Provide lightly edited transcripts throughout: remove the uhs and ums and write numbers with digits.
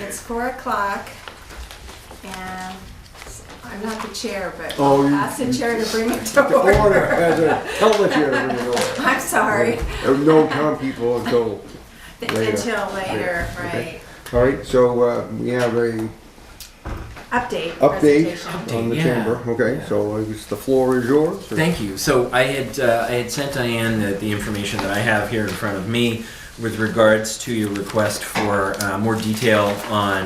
It's 4:00, and I'm not the chair, but Oh, I'll ask the chair to bring it to The order, order. as a, tell the chair to bring it over. I'm sorry. There was no town people until later. Until later, Okay. right. All right, so we have a Update. update presentation. on the Yeah. chamber. Okay, so I guess the floor is yours. or- Thank you. So I had sent Diane the information that I have here in front of me with regards to your request for more detail on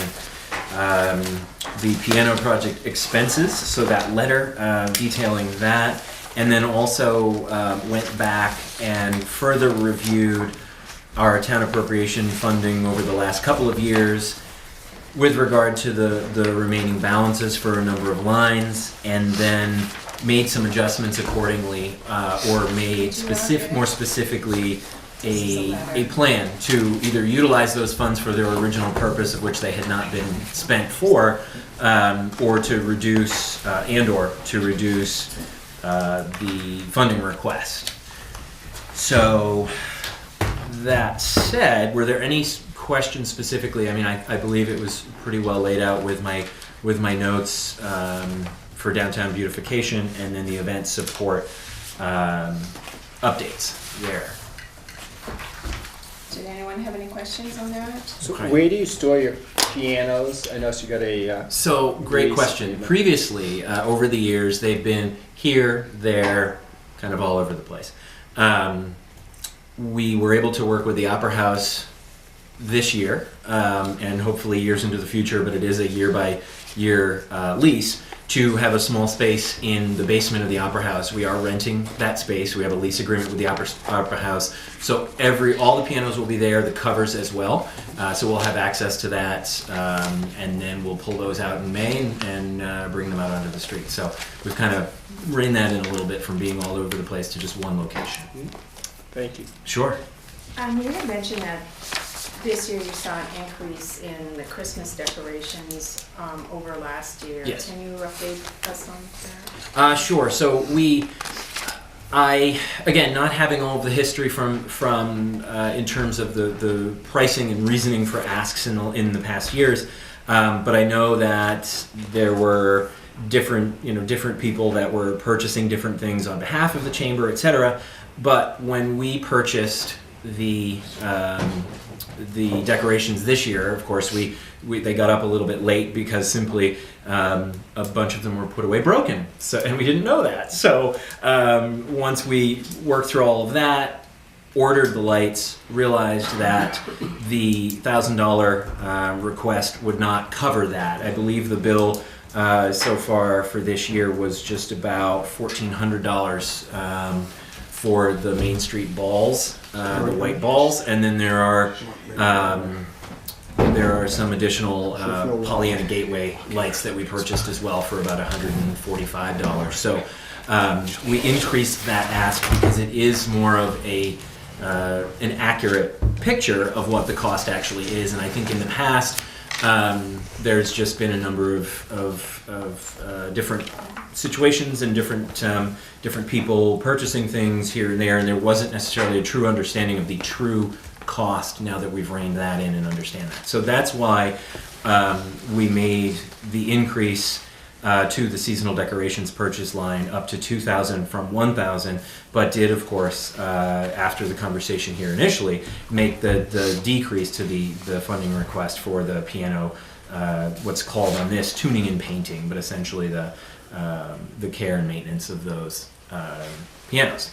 the piano project expenses. So that letter detailing that, and then also went back and further reviewed our town appropriation funding over the last couple of years with regard to the remaining balances for a number of lines, and then made some adjustments accordingly, or made more specifically a plan to either utilize those funds for their original purpose of which they had not been spent for, or to reduce, and/or to reduce the funding request. So, that said, were there any questions specifically? I mean, I believe it was pretty well laid out with my notes for downtown beautification, and then the event support updates there. Did anyone have any questions on that? So Okay. where do you store your pianos? I noticed you got a, So, great Please. question. Previously, over the years, they've been here, there, kind of all over the place. We were able to work with the Opera House this year, and hopefully years into the future, but it is a year-by-year lease, to have a small space in the basement of the Opera House. We are renting that space. We have a lease agreement with the Opera House. So all the pianos will be there, the covers as well. So we'll have access to that, and then we'll pull those out in May and bring them out onto the street. So we've kind of reined that in a little bit from being all over the place to just one location. thank you. Sure. You had mentioned that this year you saw an increase in the Christmas decorations over last year. Yes. Can you update us on that? Sure. So again, not having all of the history from in terms of the pricing and reasoning for asks in the past years, but I know that there were different people that were purchasing different things on behalf of the chamber, etc. But when we purchased the decorations this year, of course, they got up a little bit late because simply a bunch of them were put away broken. So, and we didn't know that. So once we worked through all of that, ordered the lights, realized that the $1,000 request would not cover that. I believe the bill so far for this year was just about $1,400 for the Main Street balls, the white balls, and then there are some additional Pollyanna Gateway lights that we purchased as well for about $145. So we increased that ask because it is more of an accurate picture of what the cost actually is, and I think in the past there's just been a number of different situations and different people purchasing things here and there wasn't necessarily a true understanding of the true cost now that we've reined that in and understand that. So that's why we made the increase to the seasonal decorations purchase line up to $2,000 from $1,000, but did, of course, after the conversation here initially, make the decrease to the funding request for the piano, what's called on this tuning and painting, but essentially the care and maintenance of those pianos.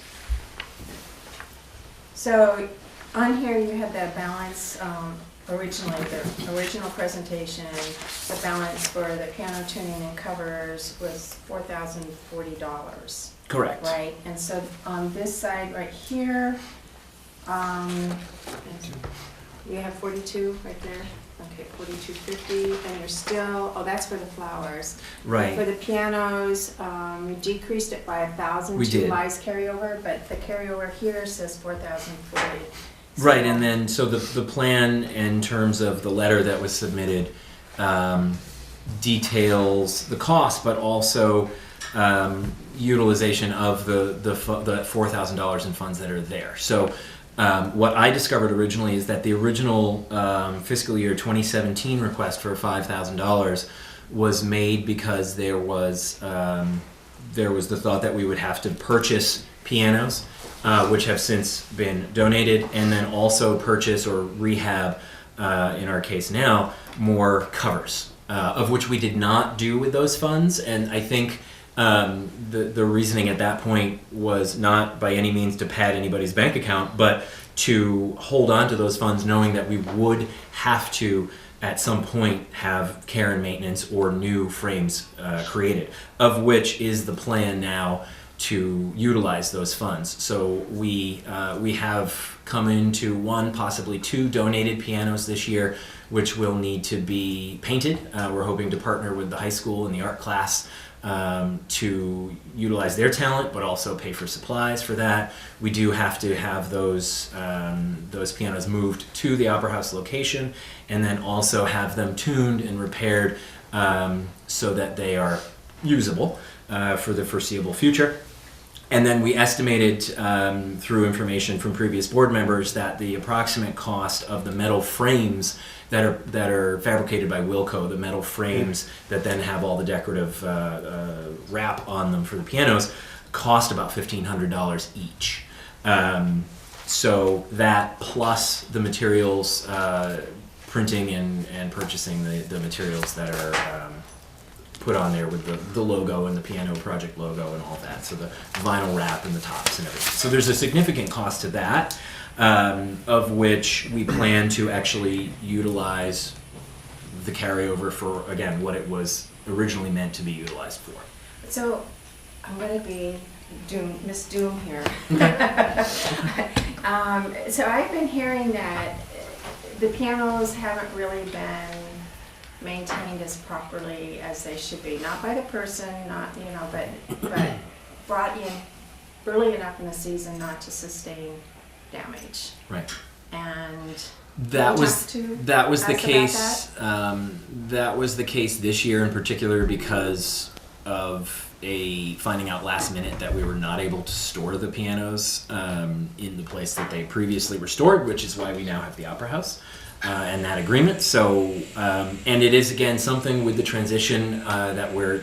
So on here you had the balance, originally, the original presentation, the balance for the piano tuning and covers was $4,040. Correct. Right, and so on this side right here, you have 42 right there. Okay, 4250, and you're still, oh, that's for the flowers. Right. For the pianos, you decreased it by 1,000 We to did. Li's carryover, but the carryover here says 4,040. Right, and then so the plan in terms of the letter that was submitted details the cost, but also utilization of the $4,000 in funds that are there. So What I discovered originally is that the original fiscal year 2017 request for $5,000 was made because there was the thought that we would have to purchase pianos, which have since been donated, and then also purchase or rehab, in our case now, more covers, of which we did not do with those funds. And I think the reasoning at that point was not by any means to pad anybody's bank account, but to hold on to those funds knowing that we would have to at some point have care and maintenance or new frames created, of which is the plan now to utilize those funds. So we have come into one, possibly two donated pianos this year, which will need to be painted. We're hoping to partner with the high school and the art class to utilize their talent, but also pay for supplies for that. We do have to have those pianos moved to the Opera House location, and then also have them tuned and repaired so that they are usable for the foreseeable future. And then we estimated through information from previous board members that the approximate cost of the metal frames that are fabricated by Wilco, the metal frames that then have all the decorative wrap on them for the pianos, cost about $1,500 each. So that plus the materials, printing and purchasing the materials that are put on there with the logo and the piano project logo and all that, so the vinyl wrap and the tops and everything. So there's a significant cost to that, of which we plan to actually utilize the carryover for, again, what it was originally meant to be utilized for. So I'm going to be Miss Doom here. So I've been hearing that the pianos haven't really been maintained as properly as they should be, not by the person, not, but brought in early enough in the season not to sustain damage. Right. And that was the case. That was the case this year in particular because of finding out last minute that we were not able to store the pianos in the place that they previously were stored, which is why we now have the Opera House. And that agreement. So, and it is again something with the transition that we're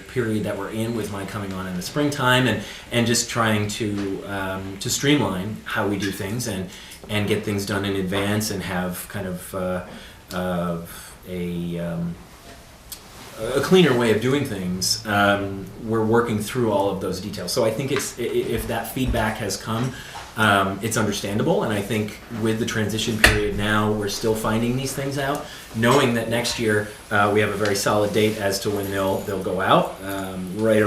in with my coming on in the springtime, and just trying to streamline how we do things and get things done in advance and have kind of a cleaner way of doing things. We're working through all of those details. So I think if that feedback has come. It's understandable, and I think with the transition period now, we're still finding these things out, knowing that next year we have a very solid date as to when they'll go out, right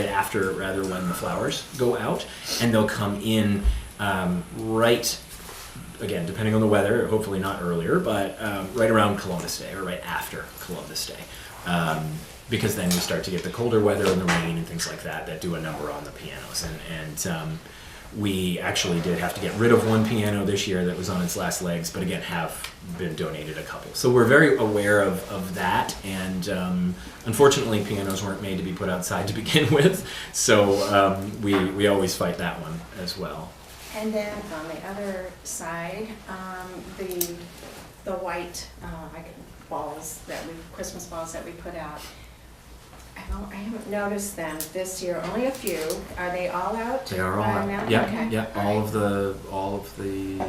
after when the flowers go out, and they'll come in right, again, depending on the weather, hopefully not earlier, but right around Columbus Day or right after Columbus Day. Because then we start to get the colder weather and the rain and things like that do a number on the pianos, and we actually did have to get rid of one piano this year that was on its last legs, but again have been donated a couple. So we're very aware of that, and unfortunately pianos weren't made to be put outside to begin with, so we always fight that one as well. And then on the other side, the white Christmas balls that we put out, I haven't noticed them this year. Only a few. Are they all out? They are all out. Now? Yeah, Okay. yeah. All of the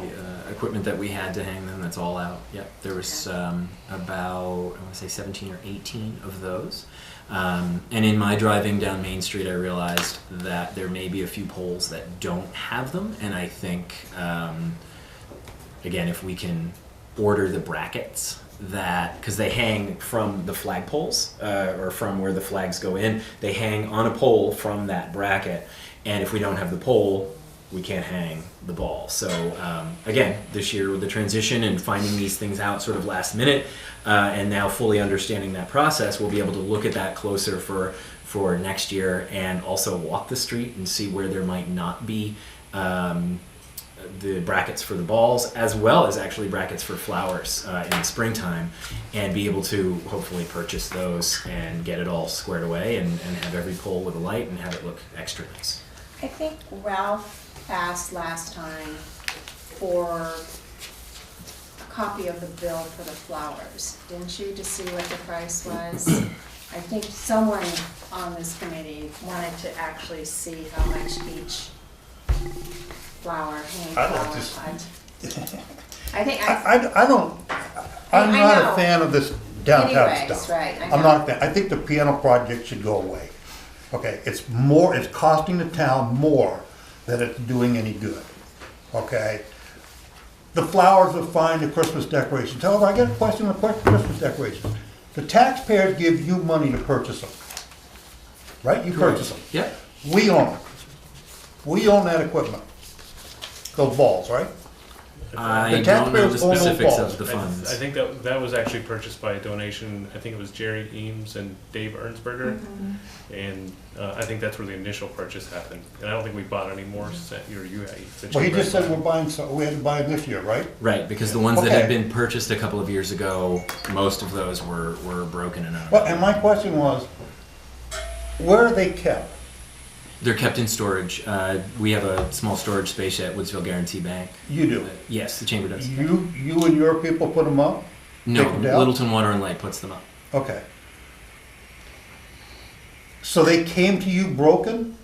equipment that we had to hang them, that's all out. Yep. There was about, I want to say 17 or 18 of those. And in my driving down Main Street, I realized that there may be a few poles that don't have them, and I think again, if we can order the brackets. Because they hang from the flagpoles, or from where the flags go in, they hang on a pole from that bracket, and if we don't have the pole, we can't hang the ball. So again, this year with the transition and finding these things out sort of last minute, and now fully understanding that process, we'll be able to look at that closer for next year, and also walk the street and see where there might not be the brackets for the balls, as well as actually brackets for flowers in the springtime, and be able to hopefully purchase those and get it all squared away and have every pole with a light and have it look extra nice. I think Ralph asked last time for a copy of the bill for the flowers, didn't you, to see what the price was? I think someone on this committee wanted to actually see how much each flower, hanging I like flower this. cost. I think I'm I not know. a fan of this downtown Anyways, stuff. right, I I'm know. not a fan. I think the piano project should go away. Okay, it's costing the town more than it's doing any good. Okay? The flowers are fine, the Christmas decorations. However, I got a question on the Christmas decorations. The taxpayers give you money to purchase them. Right? You purchase them. Yep. We own it. We own that equipment. Those balls, right? I The don't know the taxpayers own those specifics balls. of the I funds. think that was actually purchased by a donation. I think it was Jerry Eames and Dave Ernsberger. And I think that's where the initial purchase happened. And I don't think we bought any more since you Well, he just said we're buying, so we had to buy them this year, right? Right, because the ones that had Okay. been purchased a couple of years ago, most of those were broken and out. Well, and my question was, where are they kept? They're kept in storage. We have a small storage space at Woodsville Guarantee Bank. You do. Yes, the chamber does. You and your people put them up? No, take them down? Littleton Water and Light puts them up. Okay. So they came to you broken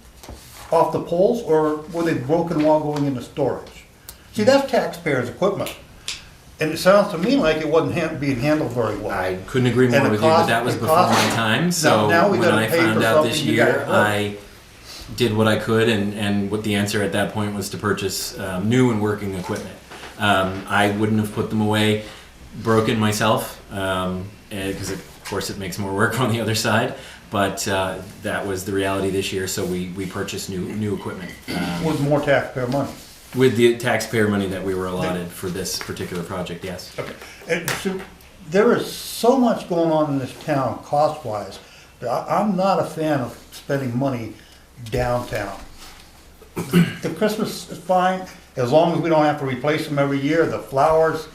off the poles, or were they broken while going into storage? See, that's taxpayers' equipment. And it sounds to me like it wasn't being handled very well. I couldn't agree more And the with you, but cost- that was the before cost- my time. So now we when gotta I pay found for out this something you gotta year, work. I did what I could, and what the answer at that point was to purchase new and working equipment. I wouldn't have put them away broken myself, because of course it makes more work on the other side. But that was the reality this year, so we purchased new equipment With more taxpayer money. with the taxpayer money that we were allotted for this particular project. Yes. Okay. And so there is so much going on in this town cost-wise, that I'm not a fan of spending money downtown. The Christmas is fine, as long as we don't have to replace them every year. The flowers,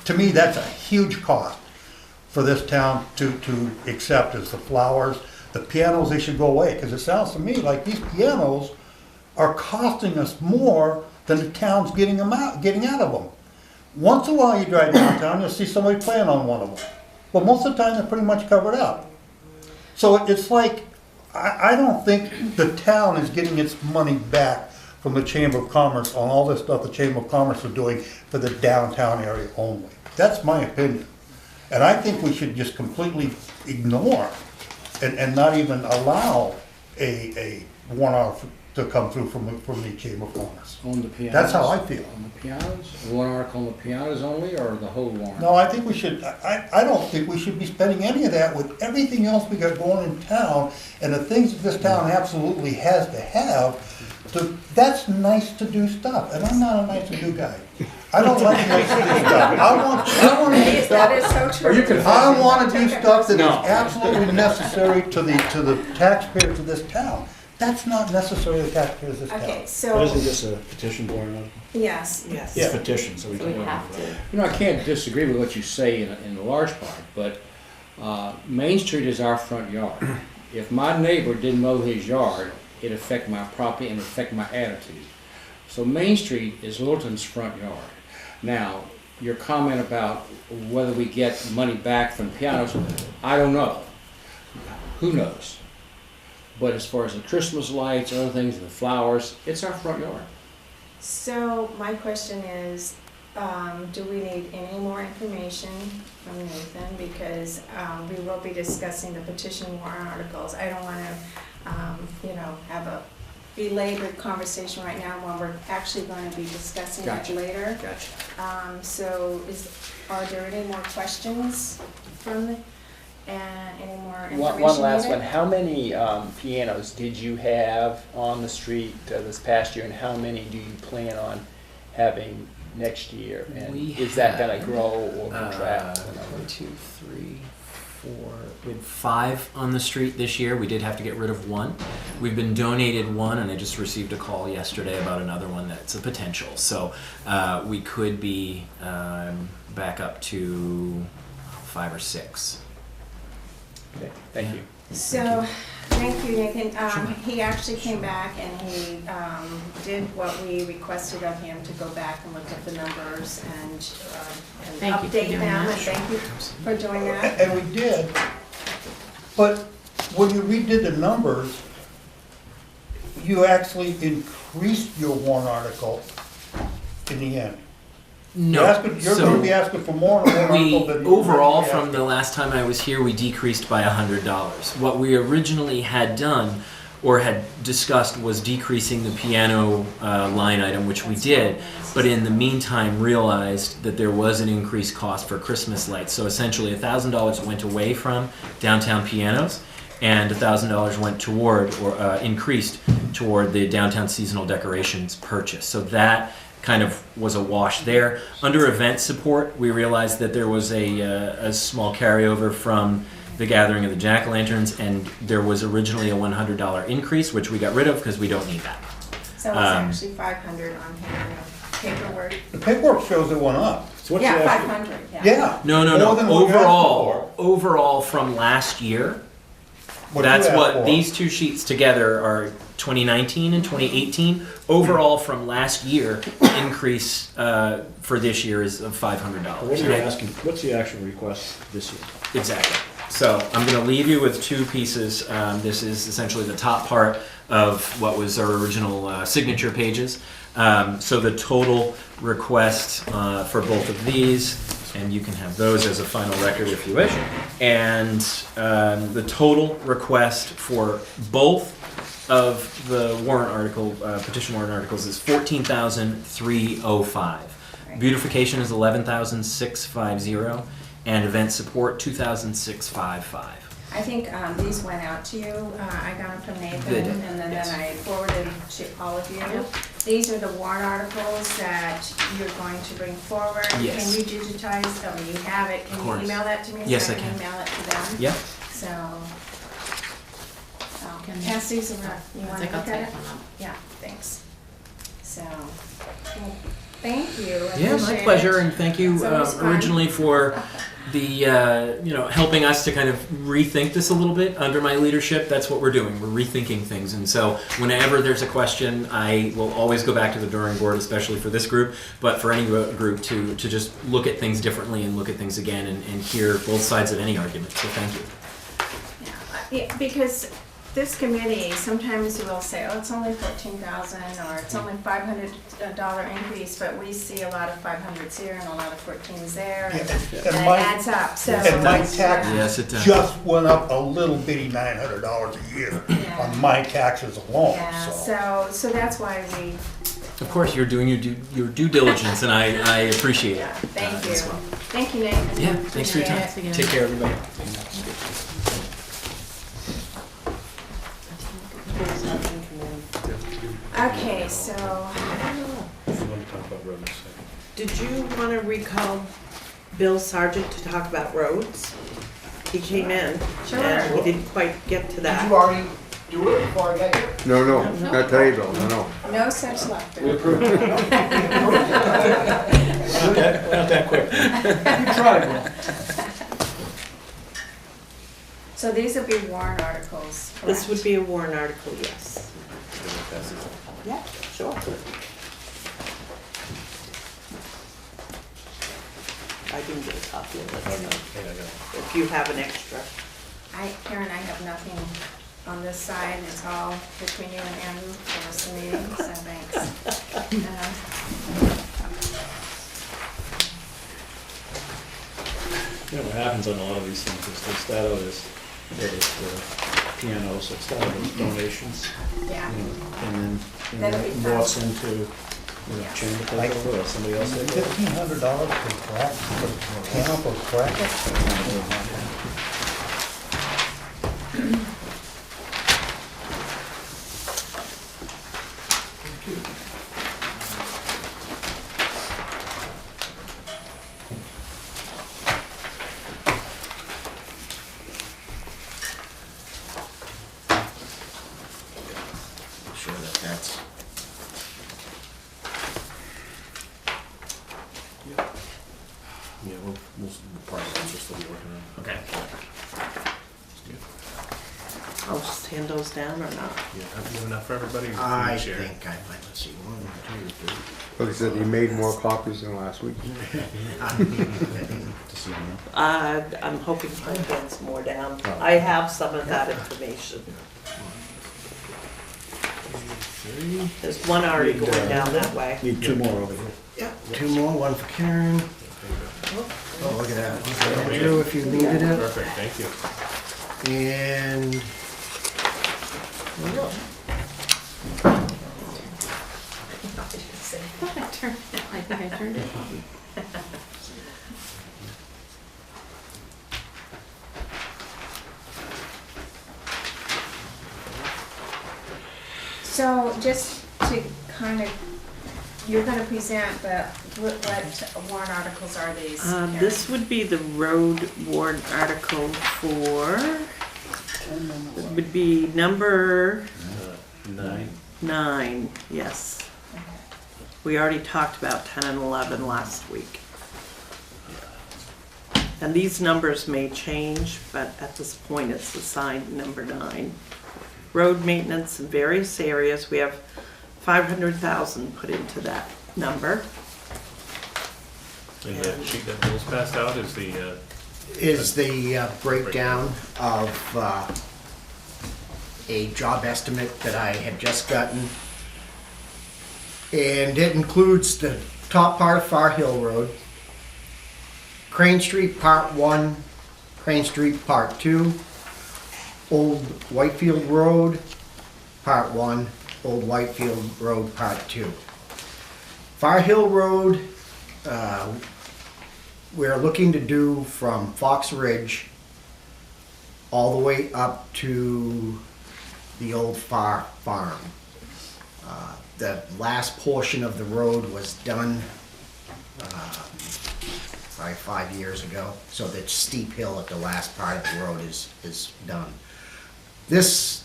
to me, that's a huge cost for this town to accept, is the flowers. The pianos, they should go away, because it sounds to me like these pianos are costing us more than the town's getting out of them. Once in a while you drive downtown, you'll see somebody playing on one of them. But most of the time, they're pretty much covered up. So it's like, I don't think the town is getting its money back from the Chamber of Commerce on all this stuff the Chamber of Commerce is doing for the downtown area only. That's my opinion. And I think we should just completely ignore and not even allow a one-hour to come through from the Chamber of Commerce. On the pianos? That's how I feel. On the pianos? One article on the pianos only, or the whole warrant? No, I think we should, I don't think we should be spending any of that with everything else we got going in town, and the things that this town absolutely has to have. That's nice to do stuff, and I'm not a nice to do guy. I don't like nice to do stuff. I want to do That stuff. is so true. Are you confused? I want to do stuff that is No. absolutely necessary to the taxpayers of this town. That's not necessarily the taxpayers of this town. Okay, But so, isn't this a petition board article? yes, It's petition, so we can. have to. You know, I can't disagree with what you say in the large part, but Main Street is our front yard. If my neighbor didn't mow his yard, it'd affect my property and affect my attitude. So Main Street is Littleton's front yard. Now, your comment about whether we get money back from pianos, I don't know. Who knows? But as far as the Christmas lights, other things, the flowers, it's our front yard. so my question is, do we need any more information from Nathan? Because we will be discussing the petition warrant articles. I don't want to, have a belabored conversation right now when we're actually going to be discussing it Gotcha. later. Gotcha. So are there any more questions from the, and any more information One last needed? one. How many pianos did you have on the street this past year, and how many do you plan on having next year? And We is that going to had, grow or contract? 1, 2, 3, 4. We had 5 on the street this year. We did have to get rid of 1. We've been donated 1, and I just received a call yesterday about another one that's a potential. So we could be back up to 5 or 6. Okay, thank you. So, thank you, Nathan. He actually came back and he did what we requested of him, to go back and look at the numbers and Thank you for update doing them, that. and thank you for doing that. And we did, but when you redid the numbers, you actually increased your warrant article in the end. You're gonna be asking for more on the warrant We, article than you were overall, asking. from the last time I was here, we decreased by $100. What we originally had done or had discussed was decreasing the piano line item, which we did, but in the meantime realized that there was an increased cost for Christmas lights. So essentially $1,000 went away from downtown pianos, and $1,000 went toward, or increased toward, the downtown seasonal decorations purchase. So that kind of was a wash there. Under event support, we realized that there was a small carryover from the gathering of the jack-o'-lanterns, and there was originally a $100 increase, which we got rid of because we don't need that. So it's actually 500 on here in the paperwork. The paperwork shows it went up. So what's Yeah, the actual- 500, yeah. Yeah. No, More than what you asked overall from last year, What you that's asked what for. these two sheets together are. 2019 and 2018 overall from last year increase for this year is of $500. What are you asking, what's the actual request this year? Exactly. So I'm going to leave you with two pieces. This is essentially the top part of what was our original signature pages. So the total request for both of these, and you can have those as a final record if you wish, and the total request for both of the warrant article, petition warrant articles, is $14,305. Beautification is $11,650, and event support $2,655. I think these went out to you. I got them from Nathan, They did, and then yes. I forwarded to all of you. These are the warrant articles that you're going to bring forward. Yes. Can you digitize, you have it, Of can course. you email that to me? Yes, so I can. Email it to them? Yeah. So, Can pass these around. You I want to think I'll look at take it? one up. Yeah, thanks. So, well, thank you. I Yeah, my appreciate pleasure, it. and thank you It's always fun. originally for the helping us to kind of rethink this a little bit under my leadership. That's what we're doing. We're rethinking things, and so whenever there's a question, I will always go back to the drawing board, especially for this group, but for any group to just look at things differently and look at things again and hear both sides of any argument. So thank you. Yeah, because this committee, sometimes will say, oh, it's only 14,000, or it's only $500 increase, but we see a lot of 500s here and a lot of 14s there, and And it my- adds up, so. And my it's, taxes Yes, it does. just went up a little bitty $900 a year Yeah. on my taxes alone, Yeah, so. so that's why we, Of course, you're doing your due diligence, and I appreciate yeah, it. thank you. As well. Thank you, Nathan. Yeah, thanks for your time. Appreciate Take care, everybody. Okay, so, We want to talk about roads. Did you want to recall Bill Sargent to talk about roads? He came in Sure. and we didn't quite get to that. already do it before I got here? No, not today though, no. no such luck. We approved it. Not that quick. You tried, man. So these would be warrant articles, correct? This would be a warrant article, yes. Yeah, sure. I can get a copy of it, so if you have an extra. Karen, I have nothing on this side, it's all between you and Andrew for the rest of the meeting, so thanks. You know, what happens on a lot of these things is they start out as pianos, they start out as donations, Yeah, and then That'll be it morphs fun. into, Yeah. chamber takeover or somebody else take over. $1,500 for crack, for piano for crack. Sure that's. Yeah, we'll probably just still be working on it. Okay. I'll just hand those down or not? Yeah, have you enough for everybody? or I can you share? think I might, let's see, 1, 2, 3. Like I said, you made more copies than last week. I'm hoping to hand some more down. I have some of that information. There's one already going down that way. Need 2 more over here. Yeah, 2 more, 1 for Karen. Oh, look at that. One for Andrew if you needed it. Perfect, thank you. And there we go. I thought I turned it, I think I turned it. So just to kind of, you're gonna present, but what warrant articles are these? Karen? This would be the road warrant article for, it would be number 9, yes. We already talked about 10 and 11 last week. And these numbers may change, but at this point it's assigned number 9. Road maintenance in various areas, we have 500,000 put into that number. And the sheet that Bill's passed out is the, Is the breakdown of a job estimate that I had just gotten. And it includes the top part of Far Hill Road, Crane Street Part 1, Crane Street Part 2, Old Whitefield Road Part 1, Old Whitefield Road Part 2. Far Hill Road, we're looking to do from Fox Ridge all the way up to the old Far Farm. The last portion of the road was done probably 5 years ago, so that steep hill at the last part of the road is done. This,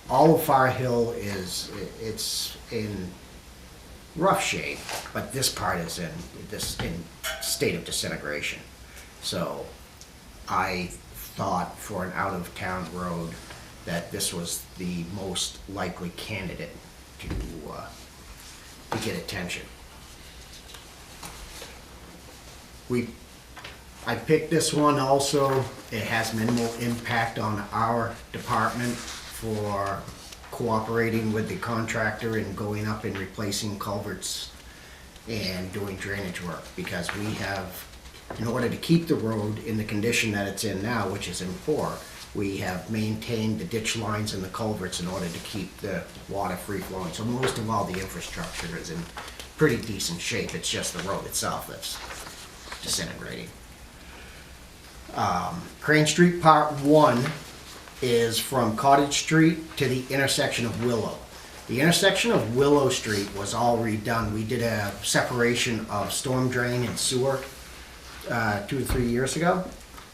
all of Far Hill it's in rough shape, but this part is in state of disintegration. So I thought for an out-of-town road that this was the most likely candidate to get attention. I picked this one also. It has minimal impact on our department for cooperating with the contractor and going up and replacing culverts and doing drainage work, because we have, in order to keep the road in the condition that it's in now, which is in poor, we have maintained the ditch lines and the culverts in order to keep the water free flowing. So most of all the infrastructure is in pretty decent shape. It's just the road itself that's disintegrating. Crane Street Part 1 is from Cottage Street to the intersection of Willow. The intersection of Willow Street was all redone. We did a separation of storm drain and sewer 2 or 3 years ago.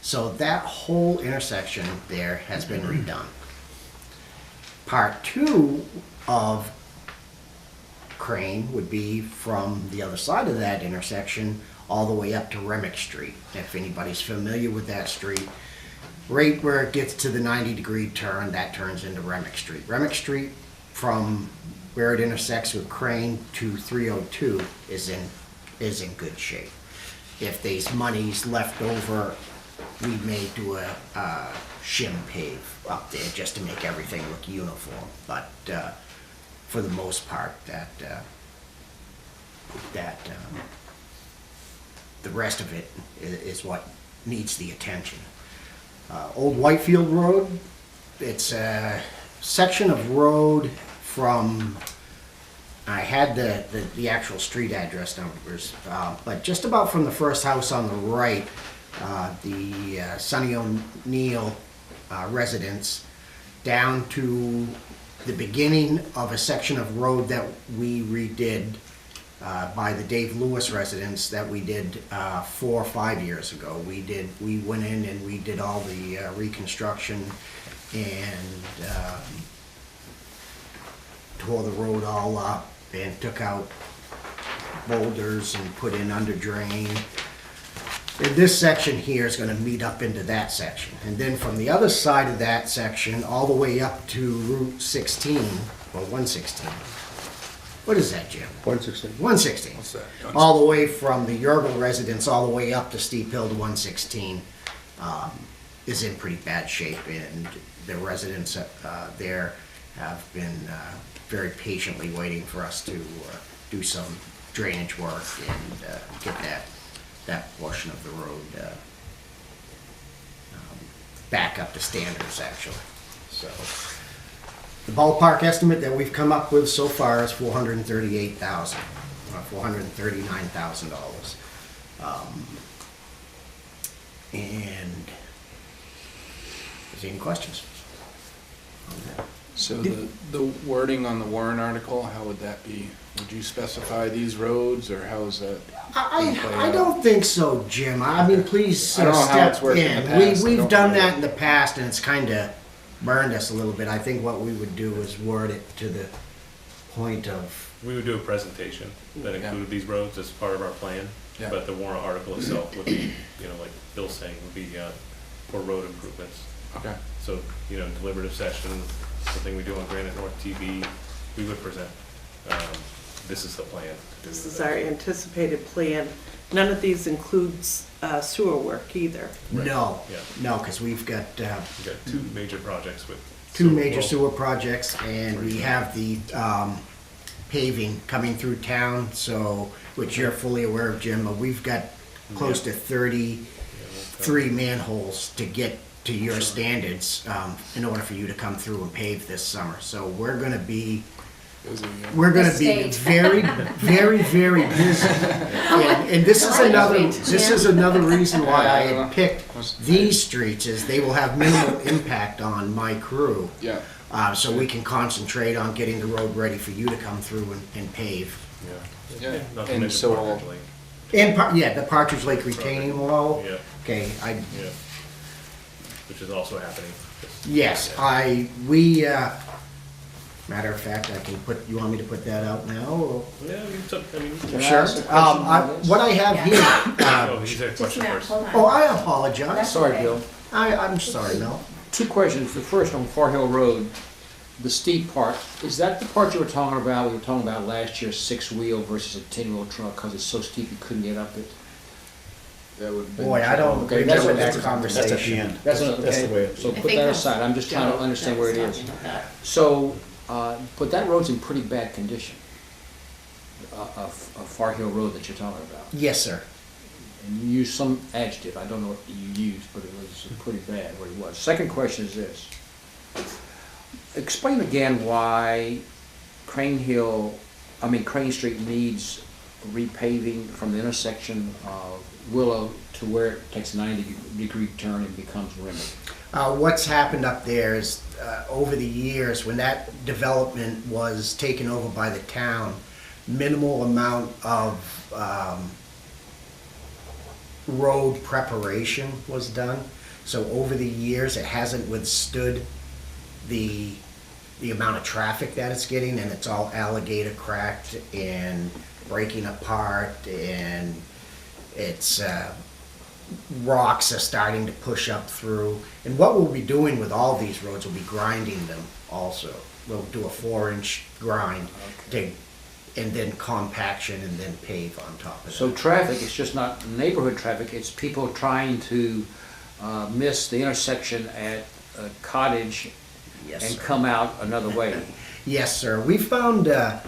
So that whole intersection there has been redone. Part 2 of Crane would be from the other side of that intersection all the way up to Remick Street. If anybody's familiar with that street, right where it gets to the 90-degree turn, that turns into Remick Street. Remick Street, from where it intersects with Crane to 302, is in good shape. If there's monies left over, we may do a shim pave up there just to make everything look uniform. But for the most part, the rest of it is what needs the attention. Old Whitefield Road, it's a section of road from, I had the actual street address numbers, but just about from the first house on the right, the Sonny O'Neill residence, down to the beginning of a section of road that we redid by the Dave Lewis residence that we did 4 or 5 years ago. We went in and we did all the reconstruction and tore the road all up and took out boulders and put in under drain. And this section here is gonna meet up into that section. And then from the other side of that section, all the way up to Route 16, or 116. What is that, Jim? 116. 116. What's that? All the way from the Yerbal residence, all the way up to Steep Hill to 116, is in pretty bad shape. And the residents there have been very patiently waiting for us to do some drainage work and get that portion of the road back up to standards, actually. So the ballpark estimate that we've come up with so far is $438,000, $439,000. And is there any questions on that? So the wording on the Warren article, how would that be? Would you specify these roads, or how is that? I don't think so, Jim. I mean, please I don't know how step it's worked in the in. past. I We've don't done know. that in the past, and it's kind of burned us a little bit. I think what we would do is word it to the point of, We would do a presentation that Yeah. included these roads as part of our plan, Yeah. but the warrant article itself would be, like Bill's saying, would be for road improvements. Okay. So, deliberative session, something we do on Granite North TV, we would present, this is the plan. This is our anticipated plan. None of these includes sewer work either. Right. no, Yeah. no, because we've got We got two major projects with. two major well, sewer projects, and we have the paving coming through town, so, which you're fully aware of, Jim. We've got close to 33 manholes to get to your standards in order for you to come through and pave this summer. So we're gonna be The state. very, very, very busy. And this is another reason why I had picked these streets, is they will have minimal impact on my crew. Yeah. So we can concentrate on getting the road ready for you to come through and pave. Yeah. Yeah. Not to And mention so Partridge Lake. And, the Partridge Lake retaining wall. Yeah, Okay, yeah. Which is also happening. yes, matter of fact, you want me to put that out now, or? Yeah, Can I Sure. ask a question on this? What I have here, oh, he's got a Just a question minute, first. hold on. oh, I apologize. Sorry, okay. Bill. I'm sorry, Mel. Two questions. The first on Far Hill Road, the steep part, is that the part you were talking about, we were talking about last year, 6-wheel versus a 10-wheel truck, because it's so steep you couldn't get up it? That would have been. Boy, I don't Okay, remember that's- that conversation. That's the way. So I put think that that's aside, I'm just trying to Joe understand that where was it is. talking about that. So, but that road's in pretty bad condition, a Far Hill Road that you're talking about. Yes, sir. And you used some adjective, I don't know what you used, but it was pretty bad where it was. Second question is this. Explain again why Crane Street needs repaving from the intersection of Willow to where it takes a 90-degree turn and becomes Remedy. What's happened up there is, over the years, when that development was taken over by the town, minimal amount of road preparation was done. So over the years, it hasn't withstood the amount of traffic that it's getting, and it's all alligator cracked and breaking apart, and it's rocks are starting to push up through. And what we'll be doing with all these roads, we'll be grinding them also. We'll do a 4-inch grind and then compaction and then pave on top of it. So traffic, it's just not neighborhood traffic, it's people trying to miss the intersection at Cottage Yes, and sir. come out another way. Yes, sir. We found that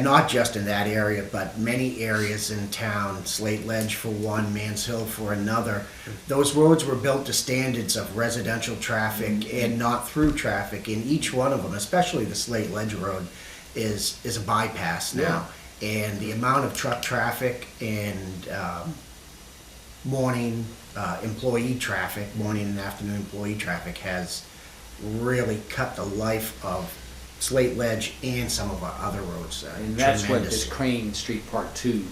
not just in that area, but many areas in town, Slate Ledge for one, Mans Hill for another, those roads were built to standards of residential traffic and not through traffic. In each one of them, especially the Slate Ledge Road, is a bypass now. And the amount of truck traffic and morning employee traffic, morning and afternoon employee traffic has really cut the life of Slate Ledge and some of our other roads And that's what this tremendously. Crane Street Part 2,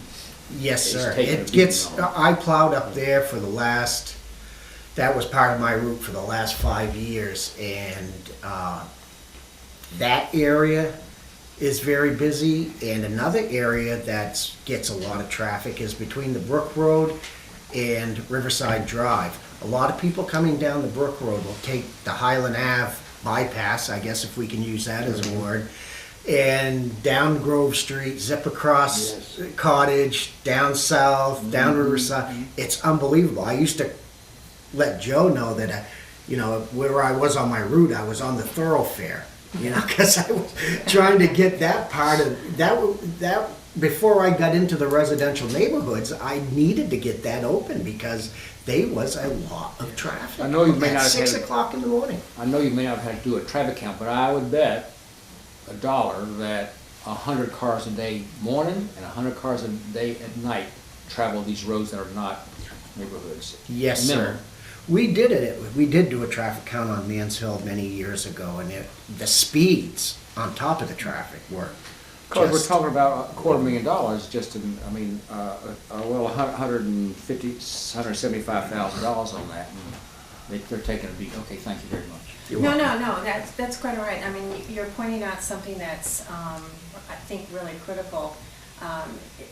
Yes, is sir. taking a It beating gets, on. I plowed up there for the last, that was part of my route for the last 5 years, and that area is very busy, and another area that gets a lot of traffic is between the Brook Road and Riverside Drive. A lot of people coming down the Brook Road will take the Highland Ave bypass, I guess if we can use that as a word, and down Grove Street, zip across Cottage, down south, down Riverside. It's unbelievable. I used to let Joe know that, where I was on my route, I was on the thoroughfare, because I was trying to get that part of that. Before I got into the residential neighborhoods, I needed to get that open because there was a lot of traffic. I know you may at not have 6 had- o'clock in the morning. I know you may not have had to do a traffic count, but I would bet $1 that 100 cars a day morning and 100 cars a day at night travel these roads that are not neighborhoods. Yes, Minimum. sir. We did it. We did do a traffic count on Mans Hill many years ago, and the speeds on top of the traffic were Because we're just- talking about $250,000 just in, $175,000 on that. And they're taking a beat. Okay, thank you very much. No, that's quite all right. I mean, you're pointing out something that's, I think, really critical,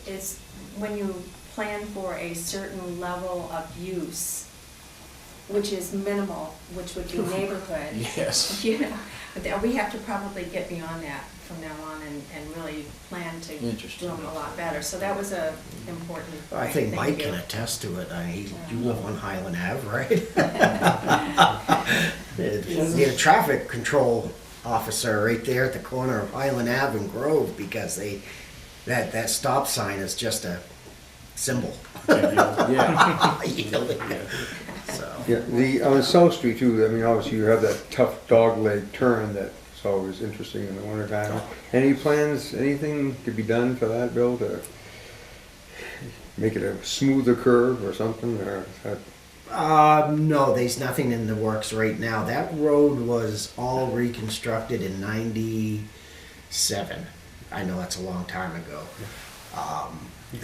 is when you plan for a certain level of use, which is minimal, which would be neighborhood. Yes. But we have to probably get beyond that from now on and really plan to do Interesting. them a lot better. So that was a important point. I think Thank Mike you. can attest to it. You live on Highland Ave, right? The traffic control officer right there at the corner of Highland Ave and Grove, because that stop sign is just a symbol. Yeah. So, Yeah, on South Street too, I mean, obviously you have that tough dog leg turn that's always interesting in the wintertime. Any plans, anything to be done for that, Bill, to make it a smoother curve or something, or is that? no, there's nothing in the works right now. That road was all reconstructed in '97. I know that's a long time ago.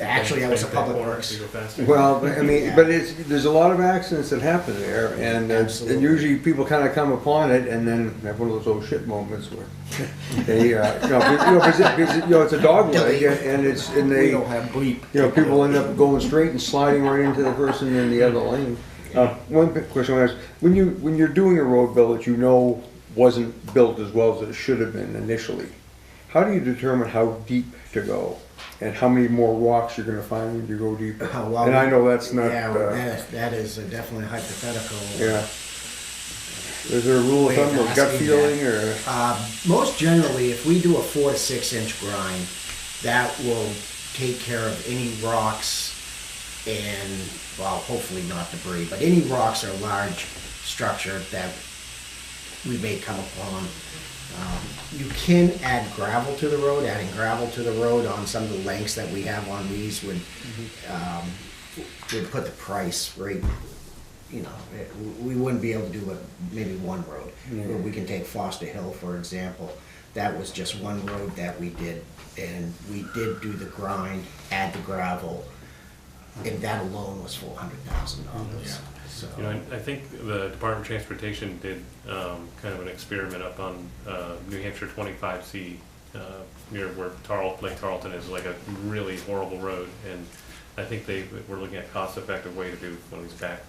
Actually, that was a public works. Well, but, I mean, Yeah. but there's a lot of accidents that happen there, and Absolutely. usually people kind of come upon it and then have one of those oh shit moments where they, because it's a dog leg, and We they, don't have bleep. people end up going straight and sliding right into the person in the other lane. One question I want to ask, when you're doing a road, Bill, that wasn't built as well as it should have been initially, how do you determine how deep to go? And how many more rocks you're gonna find when you go deeper? Well, And I know that's not, Yeah, that is definitely hypothetical. yeah. Is there a rule of Way of thumb or gut asking feeling, that. or? Most generally, if we do a 4 to 6 inch grind, that will take care of any rocks and, well, hopefully not debris, but any rocks or large structure that we may come upon. You can add gravel to the road. Adding gravel to the road on some of the lengths that we have on these would put the price right. We wouldn't be able to do maybe one road. But we can take Foster Hill, for example. That was just one road that we did, and we did do the grind, add the gravel, and that alone was $400,000. So. I think the Department of Transportation did kind of an experiment up on New Hampshire 25C near where Lake Tarleton is, like a really horrible road, and I think they were looking at cost-effective way to do one of these back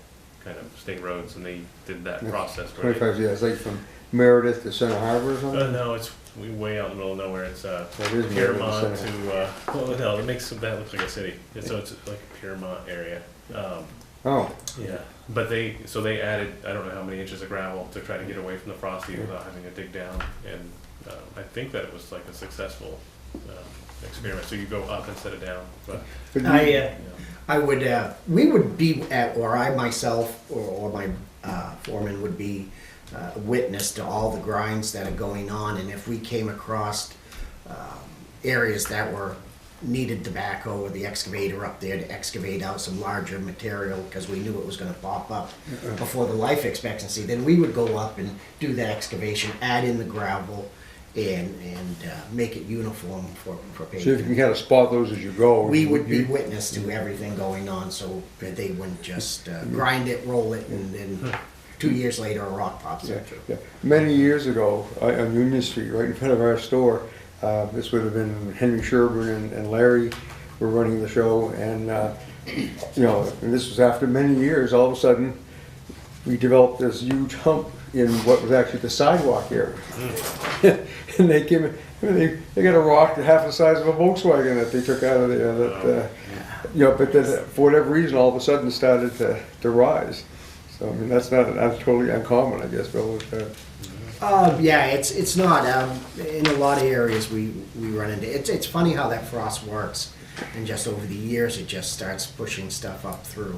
kind of state roads, and they did that process. Where 25, yeah, it's like from Meredith to Center Harbor or something? no, it's way out in the middle of nowhere. It's It is Piermont Meredith, to well, no, it makes that look like a city. So it's like a Piermont area. Oh, Yeah, but they added, I don't know how many inches of gravel to try to get away from the frosty without having to dig down, and I think that it was like a successful experiment. So you go up instead of down. But We would be at, or I myself, or my foreman would be a witness to all the grinds that are going on, and if we came across areas that needed the backhoe or the excavator up there to excavate out some larger material because we knew it was going to pop up before the life expectancy, then we would go up and do that excavation, add in the gravel, and make it uniform for so if you can pavement. kind of spot those as you go. We would be witness to everything going on, so that they wouldn't just grind it, roll it, and then 2 years later a rock pops Yeah, up. yeah. Many years ago, on Union Street, right in front of our store, this would have been Henry Sherburne and Larry were running the show, and you know, and this was after many years, all of a sudden, we developed this huge hump in what was actually the sidewalk area. And they came, they got a rock half the size of a Volkswagen that they took out of there, that, you know, but then, for whatever reason, all of a sudden started to rise. So, I mean, that's totally uncommon, I guess, Bill. Yeah, it's not, in a lot of areas we run into, it's funny how that frost works. And just over the years, it just starts pushing stuff up through.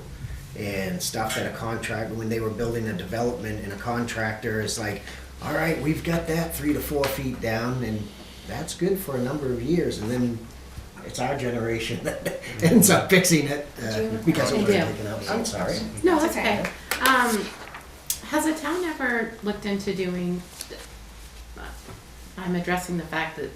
And stuff that a contractor, when they were building a development and a contractor is like, all right, we've got that 3 to 4 feet down, and that's good for a number of years. And then it's our generation that ends up fixing it because it was taken out. I'm sorry. No, that's okay. Has the town ever looked into doing, I'm addressing the fact that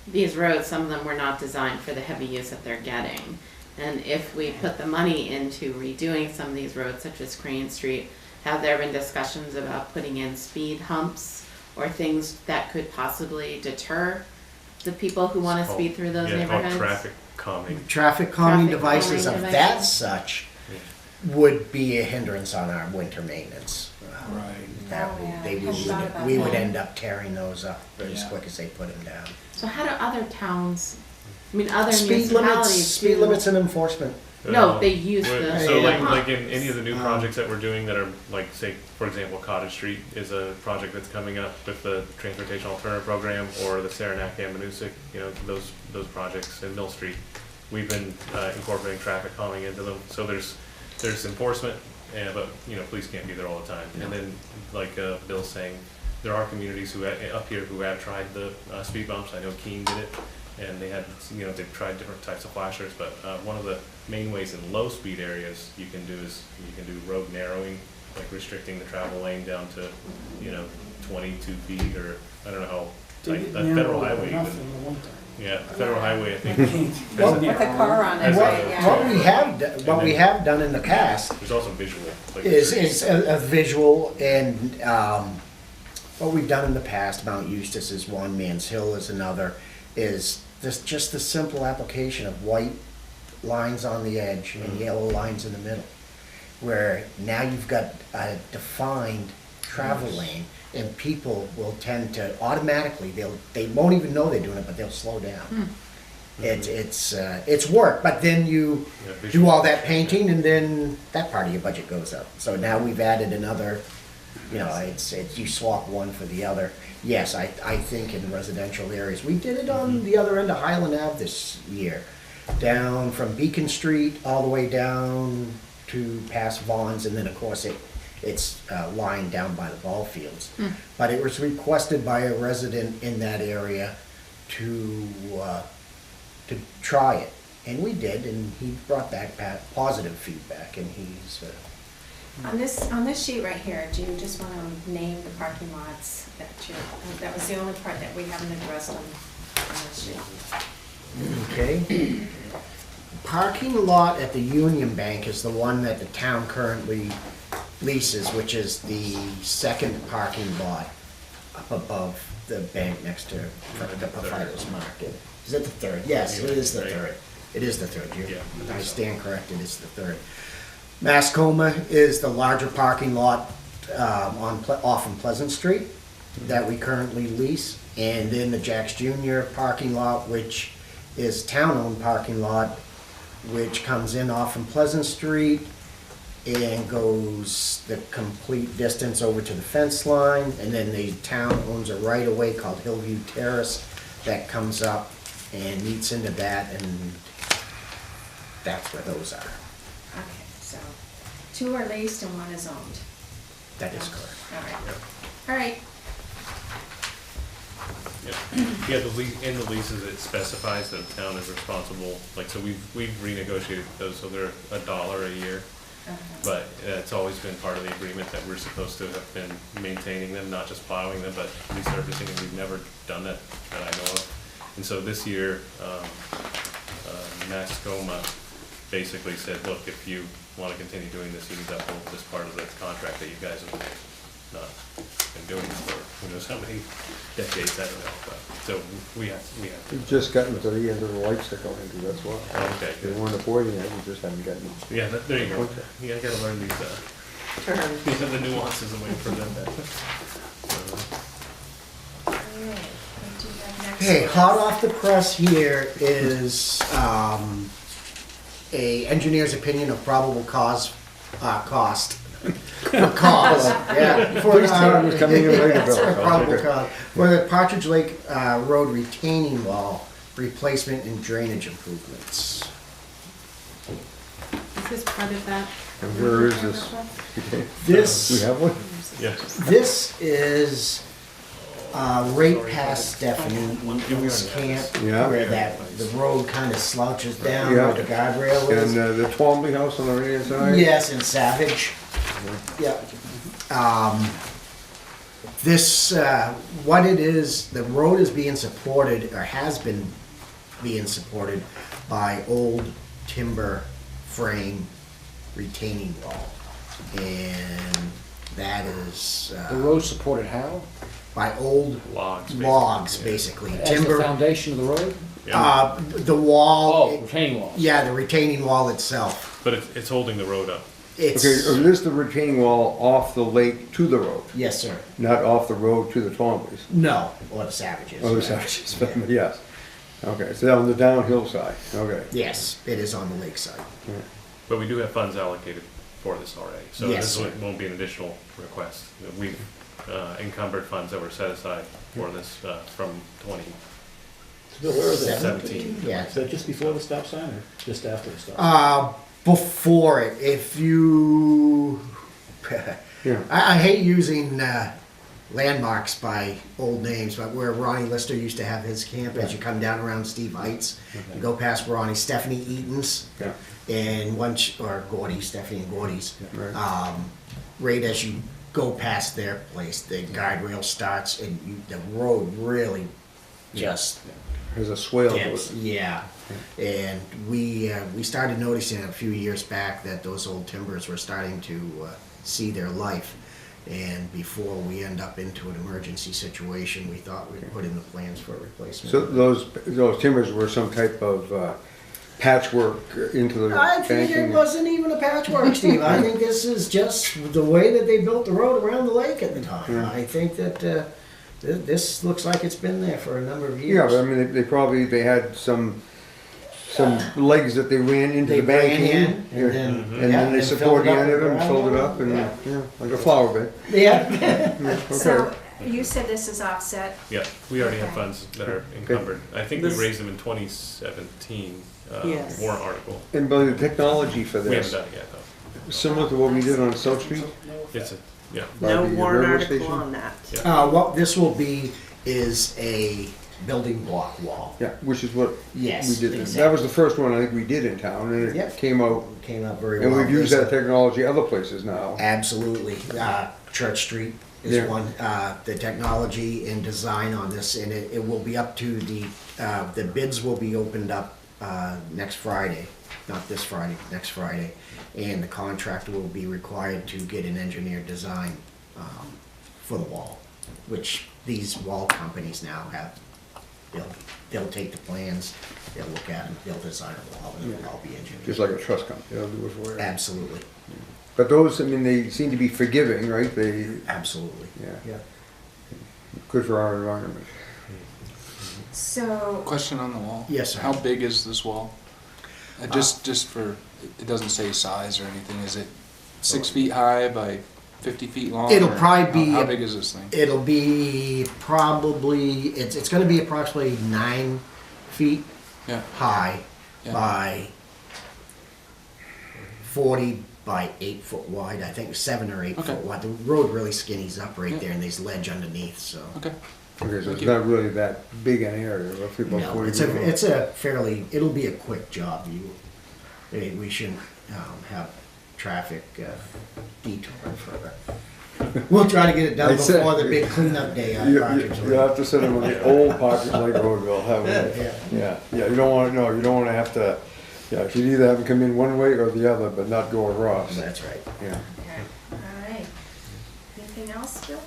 these roads, some of them were not designed for the heavy use that they're getting. And if we put the money into redoing some of these roads, such as Crane Street, have there been discussions about putting in speed humps or things that could possibly deter the people who want to speed through those neighborhoods? Traffic calming. Traffic calming Traffic devices calming of that devices. such would be a hindrance on our winter maintenance. Right. That Oh, yeah. they I thought about we would that. end up tearing those up as Yeah. quick as they put them down. So how do other towns, I mean, other Speed limits, municipalities speed do- limits and enforcement. No, they use Right, the. So Yeah. like in any of the new projects that we're doing that are like, say, for example, Cottage Street is a project that's coming up with the Transportation Alternative Program, or the Saranac and Manusic, you know, those projects in Mill Street. We've been incorporating traffic calming into them. So there's enforcement, but you know, police can't be there all the time. And then, like Bill's saying, there are communities up here who have tried the speed bumps. I know Keene did it, and they had, you know, they've tried different types of flashers. But one of the main ways in low speed areas you can do road narrowing, like restricting the travel lane down to, you know, 22 feet, or I don't know how tight, that federal highway even. Yeah, federal highway, I think. Well, With a car on it, What- right, yeah. What we have done in the past There's also visual. Like is a visual, and what we've done in the past, Mount Eustis is one, Man's Hill is another, is this just the simple application of white lines on the edge and yellow lines in the middle, where now you've got a defined travel lane, and people will tend to automatically, they won't even know they're doing it, but they'll slow down. It's work, but then you do all that painting, and then that part of your budget goes up. So now we've added another, you know, it's you swap one for the other. Yes, I think in residential areas, we did it on the other end of Highland Ave this year, down from Beacon Street all the way down to past Vaughn's, and then of course it's lying down by the ball fields. But it was requested by a resident in that area to try it, and we did, and he brought back positive feedback, and he's On this sheet right here, do you just want to name the parking lots that was the only part that we haven't addressed on this sheet? okay. Parking lot at the Union Bank is the one that the town currently leases, which is the second parking lot up above the bank next to the Fargo's Market. Is it the third? Yes, it is the third. It is the third. I stand corrected, it's the third. Mascoma is the larger parking lot off on Pleasant Street that we currently lease. And then the Jack's Jr. parking lot, which is town-owned parking lot, which comes in off from Pleasant Street and goes the complete distance over to the fence line. And then the town owns a right-of-way called Hillview Terrace that comes up and meets into that, and that's where those are. Okay, so 2 are leased and 1 is owned. That is correct. All right. All right. Yeah, in the leases, it specifies that the town is responsible, like, so we've renegotiated those, so they're $1 a year. But it's always been part of the agreement that we're supposed to have been maintaining them, not just plowing them, but resurfacing, and we've never done that I know of. And so this year, Mascoma basically said, look, if you want to continue doing this, you need to uphold this part of the contract that you guys have not been doing for who knows how many decades, I don't know. But So we have We've just gotten to the end of the lights that go into, that's why. okay, They good. weren't avoiding it, we just haven't gotten. Yeah, there you go. You gotta learn these, Terms. these are the nuances of way to present that. All right, what do you have next? Okay, for hot us? off the press here is a engineer's opinion of probable cost. For cause, yeah. For, Please tell me it was coming in later, that's Bill. a probable Okay. cause. For the Partridge Lake Road retaining wall replacement and drainage improvements. Is this part of that? And where is this? This. We have one? Yes. This is right past Stephanie Eaton's camp, Yeah. where the road kind of slouches down Yeah. where the guardrail is. And the Twombly house on the right hand side? Yes, in Savage. Yeah. This, what it is, the road is being supported, or has been being supported by old timber frame retaining wall. And that is The road supported how? by old Logs. basically. As the Timber, foundation of the road? the wall, Oh, retaining walls. yeah, the retaining wall itself. But it's holding the road up. It's, Okay, is this the retaining wall off the lake to the road, yes, sir. not off the road to the Twomleys? No, or the Savages. Oh, the Savages, yes. Okay, so on the downhill side, okay. Yes, it is on the lakeside. But we do have funds allocated for this already, so Yes, this sir. won't be an additional request. We've encumbered funds that were set aside for this from 2017. Yeah. Is that just before the stop sign or just after the stop? Before it, if you, Yeah. I hate using landmarks by old names, but where Ronnie Lister used to have his camp, as you come down around Steve Heights, you go past Ronnie, Stephanie Eaton's, Yeah. and or Gordy, Stephanie and Gordy's. Right. Right as you go past their place, the guardrail starts and the road really just There's a swale to dips. it. Yeah. And we started noticing a few years back that those old timbers were starting to see their life. And before we end up into an emergency situation, we thought we'd put in the plans for a replacement. So those timbers were some type of patchwork into the I think it banking? wasn't even a patchwork, Steve. I think this is just the way that they built the road around the lake at the time. Yeah. I think that this looks like it's been there for a number of Yeah, years. but I mean, they had some legs that they ran into They the bank ran in, in, and then- and yeah, then they and supported the filled it end up of it and with filled it gravel. up and, Yeah. like a flower bed. Yeah. Yeah, So, okay. you said this is offset, Yeah, we already have Okay. funds that are encumbered. I think we This- raised them in 2017 Yes. warrant article. And by the technology for We haven't this, done it yet, though. similar to what we did on South Street? It's a, yeah. By No the warrant railroad article station? on that. What this will be is a building block wall. Yeah, which is what Yes, we did. exactly. That was the first one I think we did in town, and it Yep. came out, Came out very and well. we've used that technology other places now. Absolutely. Church Street is Yeah. one. The technology and design on this, and it will be up to the bids will be opened up next Friday, not this Friday, next Friday. And the contractor will be required to get an engineered design for the wall, which these wall companies now have. They'll take the plans, they'll look at them, they'll design a wall, and it'll all be engineered. Just like a trust company, they'll do it for you. Absolutely, But those, I mean, they seem to be forgiving, right? They, absolutely. yeah, good for our environment. so, Question on the wall. Yes, sir. How big is this wall? Just for, it doesn't say size or anything, is it 6 feet high by 50 feet long? It'll or probably be- How big is this thing? It'll be probably, it's gonna be approximately 9 feet Yeah, high Yeah. by 40 by 8 foot wide, I think 7 or 8 Okay. foot wide. The road really skinnies up right Yeah. there and there's ledge underneath, so. okay. Okay, so Thank it's you. not really that big an area, roughly about No, 40 it's feet a, long. it's a fairly, it'll be a quick job. We shouldn't have traffic detour further. We'll try to get it done I said- before the big cleanup day on Partridge You Lake. have to send them on the old Partridge Lake Road, Bill, haven't you? Yeah. Yeah, you don't wanna, no, you don't wanna have to, yeah, you'd either have them come in one way or the other, but not go across. That's right. Yeah. okay, all right. Anything else, Bill?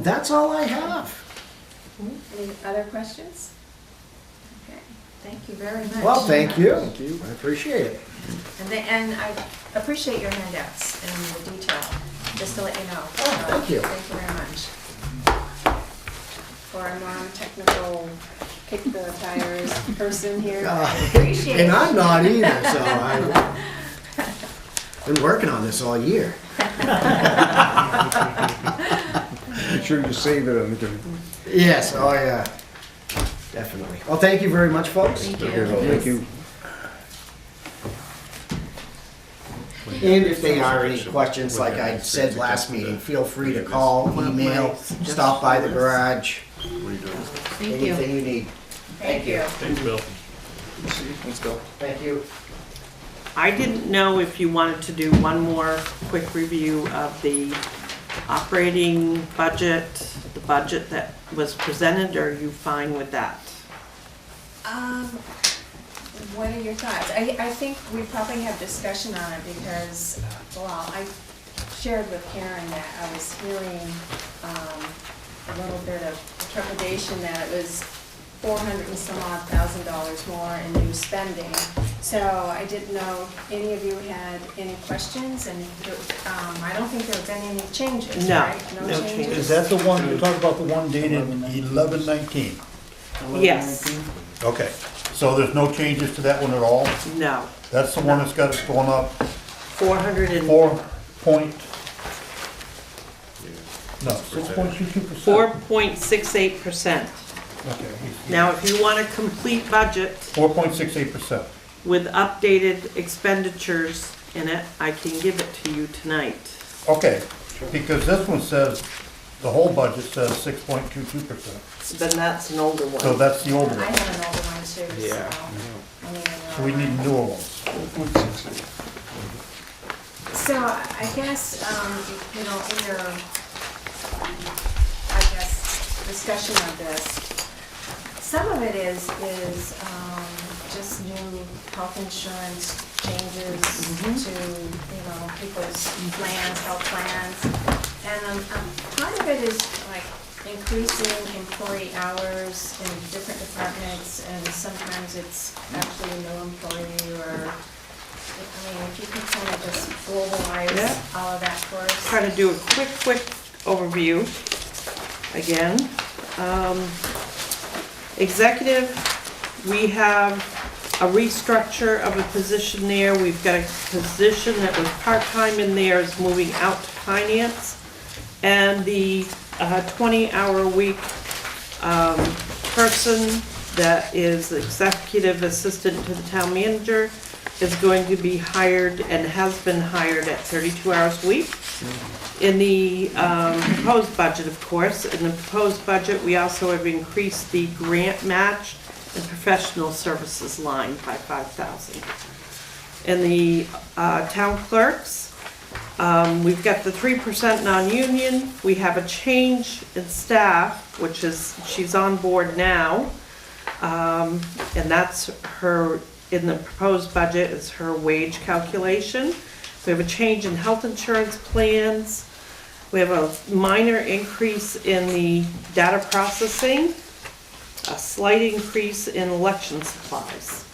That's all I have. Any other questions? Okay, thank you very much. Well, thank you. Thank you. I appreciate it. And I appreciate your handouts and the detail, just to let you know. thank you. Thank you very much. For a non-technical, kick the tires person here, I appreciate it. And I'm not either, so I've been working on this all year. Make sure you save it on the computer. Yes, oh yeah, definitely. Well, thank you very much, folks. Thank you. Thank you. And if there are any questions, like I said last meeting, feel free to call, email, stop by the garage, Thank you. anything you need. Thank you. Thanks, Bill. Thanks, Bill. Thank you. I didn't know if you wanted to do one more quick review of the operating budget, the budget that was presented, or are you fine with that? What are your thoughts? I think we probably have discussion on it because, well, I shared with Karen that I was hearing a little bit of trepidation that it was $400 and some odd thousand more in new spending. So I didn't know if any of you had any questions, and I don't think there have been any changes, No, right? no changes. Is that the one, you're talking about the one dated 11/19? Yes, Okay, so there's no changes to that one at all? no, That's the one that's got it going up 400 and 6.22%. 4.68%. Okay, Now, if you want a complete budget 4.68%. with updated expenditures in it, I can give it to you tonight. Okay, because this one says, the whole budget says 6.22%. Then that's an older one. So that's the older I one. have an older one too, so Yeah. I need a So we newer need one. newer ones. So I guess, you know, in your, I guess, discussion of this, some of it is just new health insurance changes to, you know, people's plans, health plans. And part of it is like increasing employee hours in different departments, and sometimes it's actually a new employee or, I mean, if you could kind of just globalize Yeah. all of that for us. Try to do a quick overview again. Executive, we have a restructure of a position there. We've got a position that was part-time in there is moving out to finance. And the 20-hour-a-week person that is executive assistant to the town manager is going to be hired and has been hired at 32 hours a week. In the proposed budget, of course, in the proposed budget, we also have increased the grant match and professional services line by $5,000. In the town clerks, we've got the 3% non-union. We have a change in staff, which is, she's on board now. And that's her, in the proposed budget, is her wage calculation. We have a change in health insurance plans. We have a minor increase in the data processing, a slight increase in election supplies.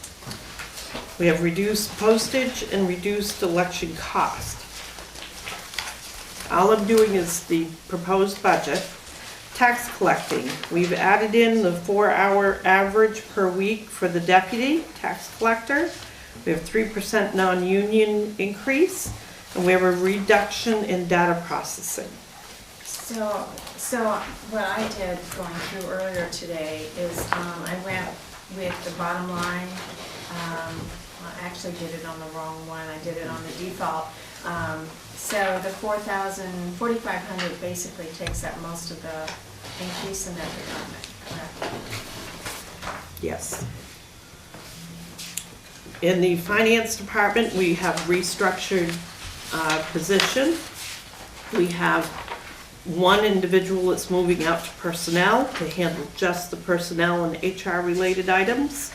We have reduced postage and reduced election cost. All I'm doing is the proposed budget. Tax collecting, we've added in the 4-hour average per week for the deputy tax collector. We have 3% non-union increase, and we have a reduction in data processing. So what I did going through earlier today is I went with the bottom line. I actually did it on the wrong one. I did it on the default. So the 4,500 basically takes up most of the increase in that department, correct? Yes. In the finance department, we have restructured position. We have one individual that's moving out to personnel to handle just the personnel and HR related items.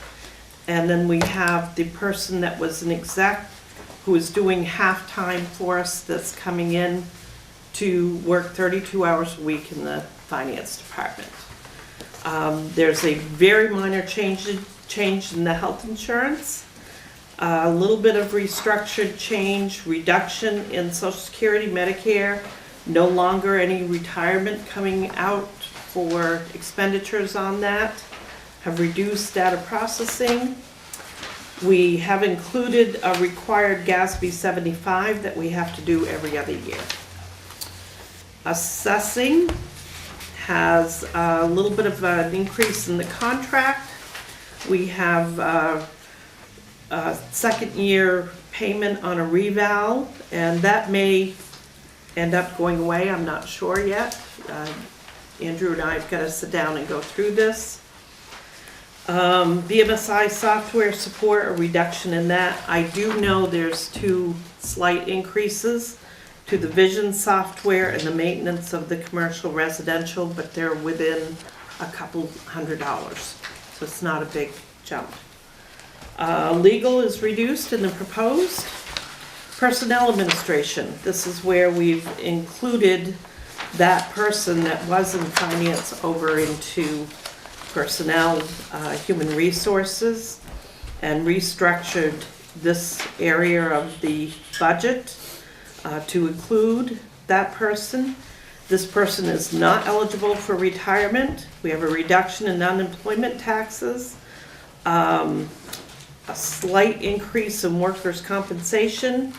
And then we have the person that was an exec who is doing half-time for us that's coming in to work 32 hours a week in the finance department. There's a very minor change in the health insurance. A little bit of restructured change, reduction in Social Security, Medicare, no longer any retirement coming out for expenditures on that, have reduced data processing. We have included a required GASB 75 that we have to do every other year. Assessing has a little bit of an increase in the contract. We have a second year payment on a reval, and that may end up going away, I'm not sure yet. Andrew and I have got to sit down and go through this. BMSI software support, a reduction in that. I do know there's 2 slight increases to the vision software and the maintenance of the commercial residential, but they're within a couple $100s, so it's not a big jump. Legal is reduced in the proposed. Personnel administration, this is where we've included that person that was in finance over into personnel, human resources, and restructured this area of the budget to include that person. This person is not eligible for retirement. We have a reduction in unemployment taxes, a slight increase in workers' compensation,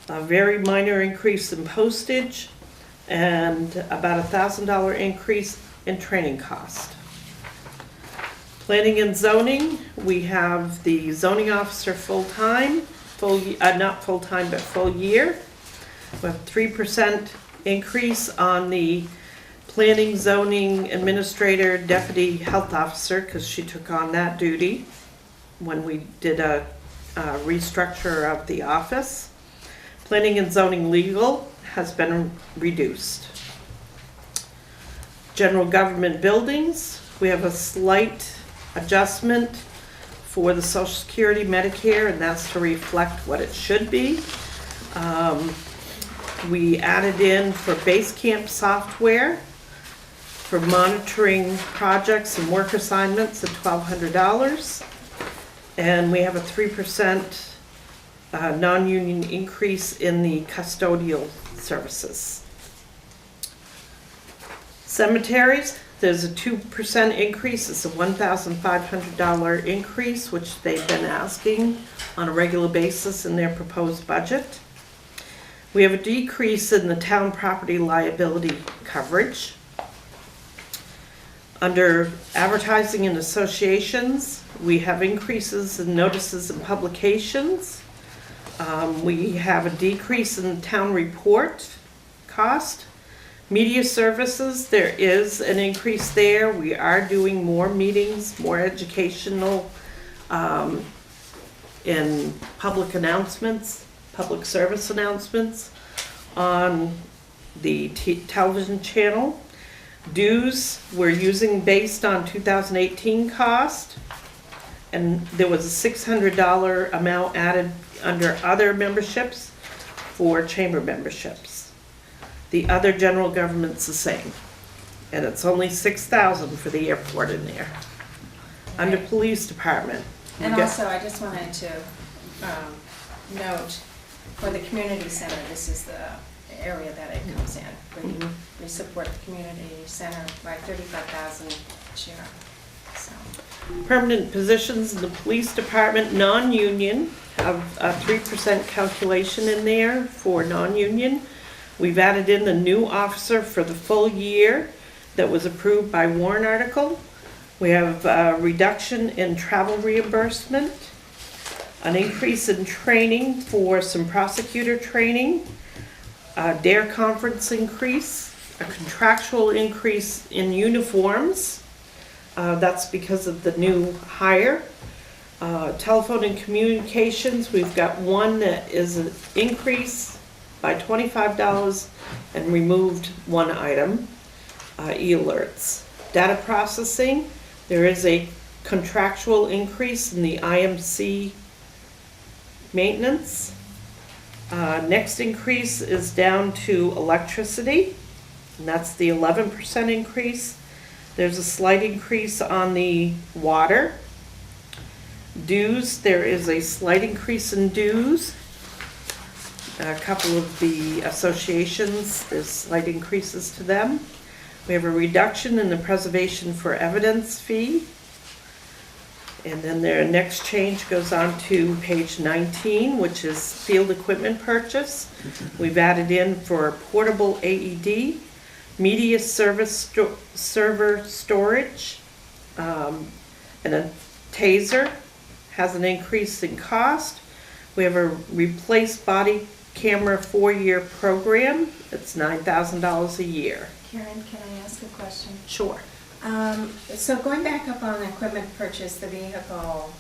a very minor increase in postage, and about $1,000 increase in training cost. Planning and zoning, we have the zoning officer full-time, not full-time, but full year. We have 3% increase on the planning, zoning administrator, deputy health officer, because she took on that duty when we did a restructure of the office. Planning and zoning legal has been reduced. General government buildings, we have a slight adjustment for the Social Security, Medicare, and that's to reflect what it should be. We added in for base camp software for monitoring projects and work assignments at $1,200. And we have a 3% non-union increase in the custodial services. Cemeteries, there's a 2% increase. It's a $1,500 increase, which they've been asking on a regular basis in their proposed budget. We have a decrease in the town property liability coverage. Under advertising and associations, we have increases in notices and publications. We have a decrease in the town report cost. Media services, there is an increase there. We are doing more meetings, more educational in public announcements, public service announcements on the television channel. Dues we're using based on 2018 cost, and there was a $600 amount added under other memberships for chamber memberships. The other general government's the same, and it's only $6,000 for the airport in there. Under police department. And also, I just wanted to note, for the community center, this is the area that it comes in. We support the community center by $35,000 each year. So. Permanent positions in the police department, non-union, have a 3% calculation in there for non-union. We've added in the new officer for the full year that was approved by warrant article. We have a reduction in travel reimbursement, an increase in training for some prosecutor training, a DARE conference increase, a contractual increase in uniforms. That's because of the new hire. Telephone and communications, we've got one that is an increase by $25 and removed one item, e-alerts. Data processing, there is a contractual increase in the IMC maintenance. Next increase is down to electricity, and that's the 11% increase. There's a slight increase on the water. Dues, there is a slight increase in dues. A couple of the associations, there's slight increases to them. We have a reduction in the preservation for evidence fee. And then their next change goes on to page 19, which is field equipment purchase. We've added in for portable AED, media server storage, and a taser has an increase in cost. We have a replace body camera 4-year program. It's $9,000 a year. Karen, can I ask a question? Sure. So going back up on the equipment purchase, the vehicle,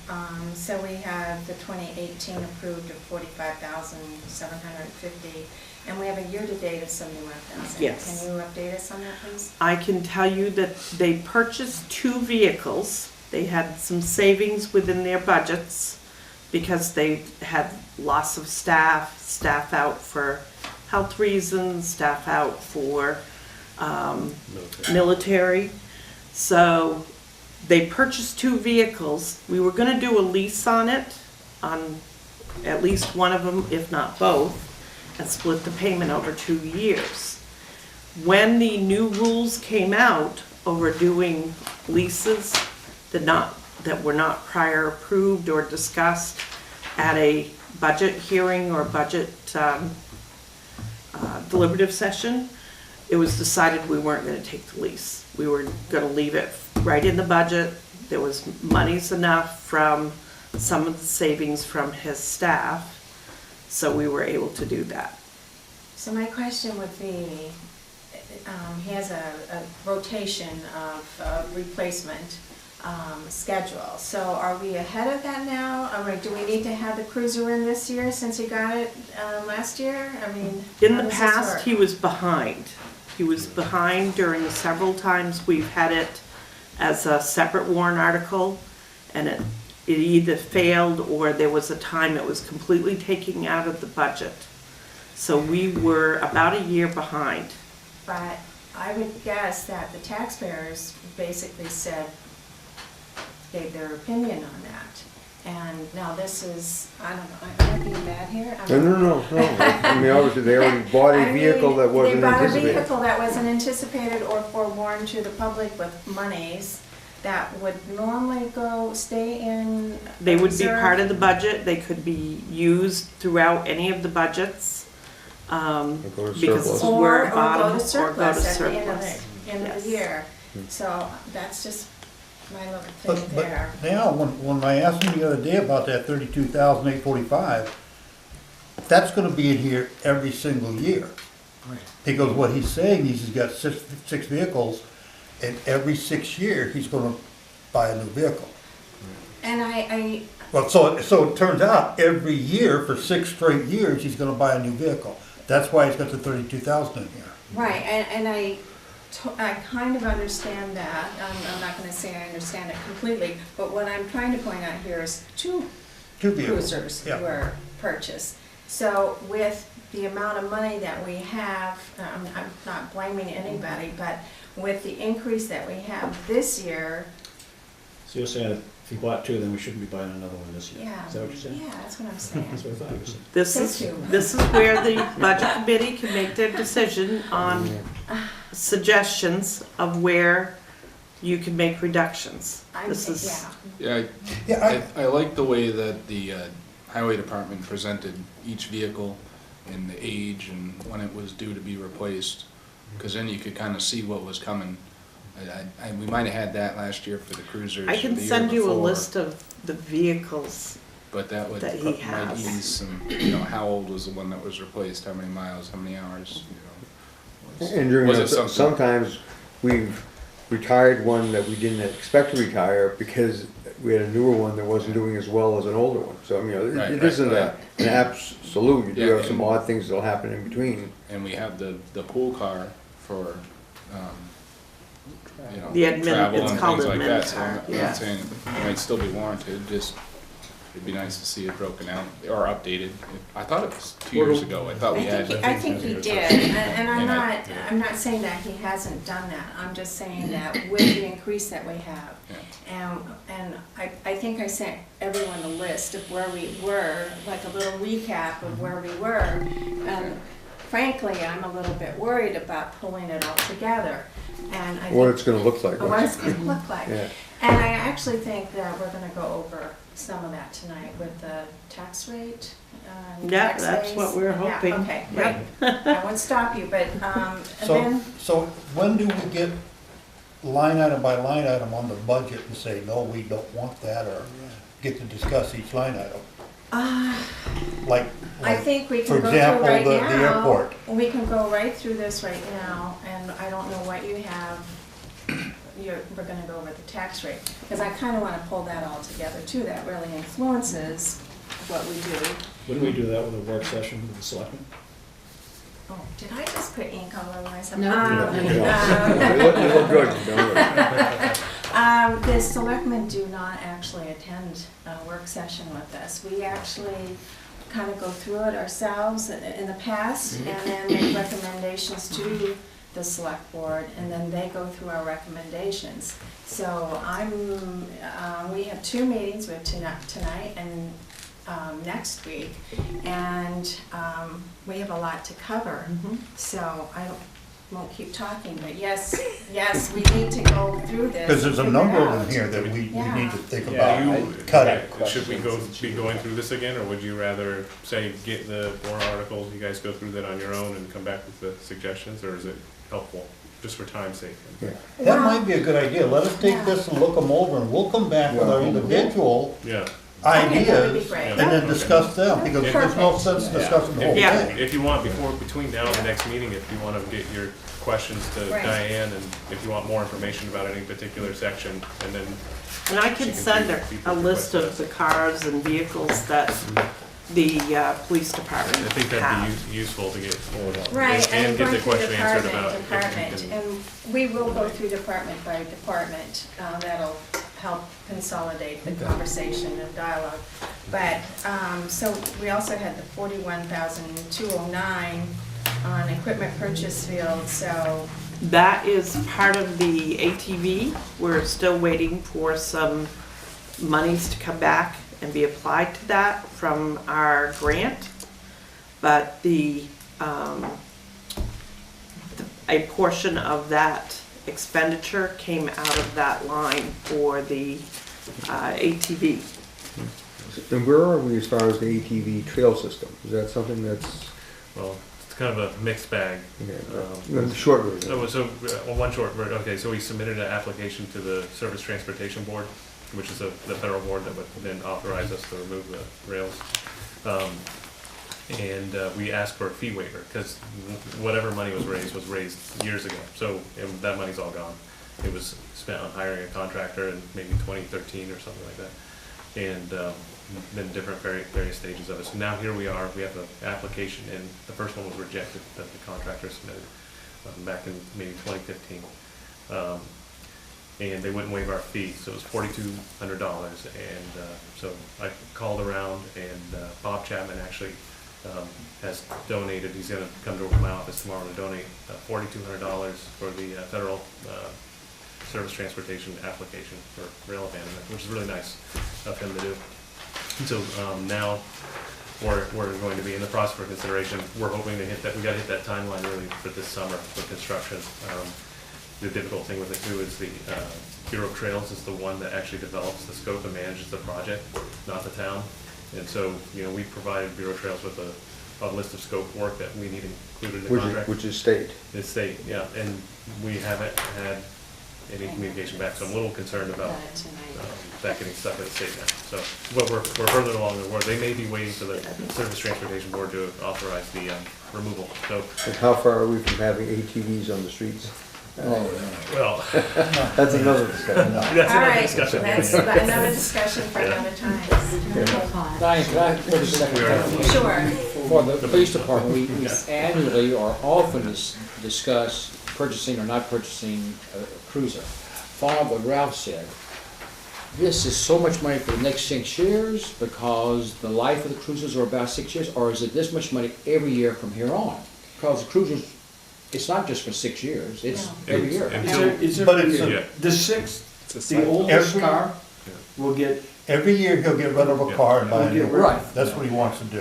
so we have the 2018 approved of $45,750, and we have a year-to-date of $71,000. Yes. Can you update us on that, please? I can tell you that they purchased 2 vehicles. They had some savings within their budgets because they had loss of staff out for health reasons, staff out for military. So they purchased 2 vehicles. We were gonna do a lease on it, on at least one of them, if not both, and split the payment over 2 years. When the new rules came out over doing leases that were not prior approved or discussed at a budget hearing or budget deliberative session, it was decided we weren't gonna take the lease. We were gonna leave it right in the budget. There was monies enough from some of the savings from his staff, so we were able to do that. So my question would be, he has a rotation of replacement schedule. So are we ahead of that now? Do we need to have the cruiser in this year since he got it last year? I mean, In how the does this past, work? he was behind. He was behind during several times we've had it as a separate warrant article, and it either failed or there was a time it was completely taken out of the budget. So we were about a year behind. But I would guess that the taxpayers basically gave their opinion on that. And now this is, I don't know, am I being bad here? No. I mean, obviously, they already bought a vehicle that wasn't They bought a anticipated. vehicle that wasn't anticipated or forewarned to the public with monies that would normally stay in. They would be reserve. part of the budget, they could be used throughout any of the budgets. go to Because surplus. this is where Or it go bottom, to or go to surplus at the end of surplus. the Yes. year. So that's just my little But, thing but there. now, when I asked him the other day about that 32,845, that's gonna be in here every single year. Because what he's saying is he's got six vehicles, and every 6 years, he's gonna buy a new vehicle. And I Well, so it turns out, every year, for 6 straight years, he's gonna buy a new vehicle. That's why he's got the 32,000 in here. right, and I kind of understand that. I'm not gonna say I understand it completely, but what I'm trying to point out here is 2 Two vehicles. cruisers Yeah. were purchased. So with the amount of money that we have, I'm not blaming anybody, but with the increase that we have this year, So you're saying if he bought 2, then we shouldn't be buying another one this year? yeah. Is that what you're saying? Yeah, that's what I'm saying. That's what I thought you were saying. This is where the budget committee can make their decision on suggestions of where you can make reductions. This is, Yeah, Yeah, I like the way that the highway department presented each vehicle and the age and when it was due to be replaced, because then you could kind of see what was coming. We might have had that last year for the cruisers. I or can the year send you a before, list of the vehicles. But that would that he might has. ease some, you know, how old was the one that was replaced, how many miles, how many hours, you know. And during Was it those, something- sometimes we've retired one that we didn't expect to retire because we had a newer one that wasn't doing as well as an older one. So, you know, Right, it right, isn't right. an absolute, you do Yeah, have some and- odd things that'll happen in between. And we have the pool car for, you know, The admin- travel it's and called things like admin that. So car, I'm yeah. not saying it might still be warranted, just It'd be nice to see it broken out or updated. I thought it was 2 years ago. I thought we had. I think he did, and I'm Yeah. I'm not saying that he hasn't done that, I'm just saying that with the increase that we have. Yeah. And I think I sent everyone a list of where we were, like a little recap of where we were. And frankly, I'm a little bit worried about pulling it all together, and I What think, it's gonna look like. what it's gonna look like. Yeah. And I actually think that we're gonna go over some of that tonight with the tax rate. Yeah, tax that's base. what we're Yeah, hoping. okay, Yep. great. I won't stop you, but, and So, then, so when do we get line item by line item on the budget and say, no, we don't want that, or get to discuss each line item? Like, I think we for can go through example, right the now. airport. We can go right through this right now, and I don't know what you have. We're gonna go over the tax rate, because I kinda wanna pull that all together too. That really influences what we do. Wouldn't we do that with a work session with the selectmen? Oh, did I just put ink all over myself? No. You look good, don't worry. The selectmen do not actually attend a work session with us. We actually kind of go through it ourselves in the past and then make recommendations to the select board, and then they go through our recommendations. So we have 2 meetings, we have tonight and next week, and we have a lot to cover. So I won't keep talking, but yes, we need to go through this. Because there's a and number figure of them out. here that we Yeah. need to think Yeah, about you- cutting. Should we be going through this again, or would you rather, say, get the warrant articles, you guys go through that on your own and come back with the suggestions, or is it helpful, just for time's sake? Yeah. That might be a good idea. Let us take this and look them over, and we'll come back with our individual Yeah. Okay, that would be ideas, great. and then discuss them, because there's no Perfect. sense discussing the whole Yeah. thing. If you want, between now and the next meeting, if you want to get your questions to Right. Diane, and if you want more information about any particular section, and then And I She can can send feed a the list of request. the cars and vehicles that the police department I think have. that'd be useful to get, Right, and and get going the through question answered about. department, if you department, and we will go through department by department. That'll help consolidate the conversation and dialogue. But, so we also had the 41,209 on equipment purchase field, so, That is part of the ATV. We're still waiting for some monies to come back and be applied to that from our grant. But a portion of that expenditure came out of that line for the ATV. And where are we as far as the ATV trail system? Is that something that's, Well, it's kind of a mixed bag. the short version? One short version, okay, so we submitted an application to the Surface Transportation Board, which is the federal board that would then authorize us to remove the rails. And we asked for a fee waiver, because whatever money was raised years ago, so, and that money's all gone. It was spent on hiring a contractor in maybe 2013 or something like that, and then different various stages of it. So now here we are, we have an application, and the first one was rejected, that the contractor submitted back in maybe 2015. And they wouldn't waive our fee, so it was $4,200. And so I called around, and Bob Chapman actually has donated, he's gonna come to my office tomorrow to donate $4,200 for the federal service transportation application for rail abandonment, which is really nice of him to do. And so now we're going to be in the process for consideration. We're hoping to hit that, we gotta hit that timeline really for this summer for construction. The difficult thing with it too is the Bureau of Trails is the one that actually develops the scope and manages the project, not the town. And so, we provided Bureau of Trails with a list of scope work that we need included in the contract. Which is state. It's state, yeah, and we haven't had any communication back, so I'm a little concerned about that getting stuck with the state now. So, but we're further along the board. They may be waiting for the Surface Transportation Board to authorize the removal, so. And how far are we from having ATVs on the streets? Well, That's another discussion. that's all another right, discussion. that's another discussion for another time. Diane, can I put a second? Sure. For the police department, we annually or often discuss purchasing or not purchasing a cruiser. Following what Ralph said, this is so much money for the next 6 years because the life of the cruisers are about 6 years, or is it this much money every year from here on? Because the cruisers, it's not just for 6 years, it's every year. But it's Yeah. The sixth, It's the oldest Every- car Yeah. will get, every year he'll get rid of a car and buy a new one. Right. That's what he wants to do.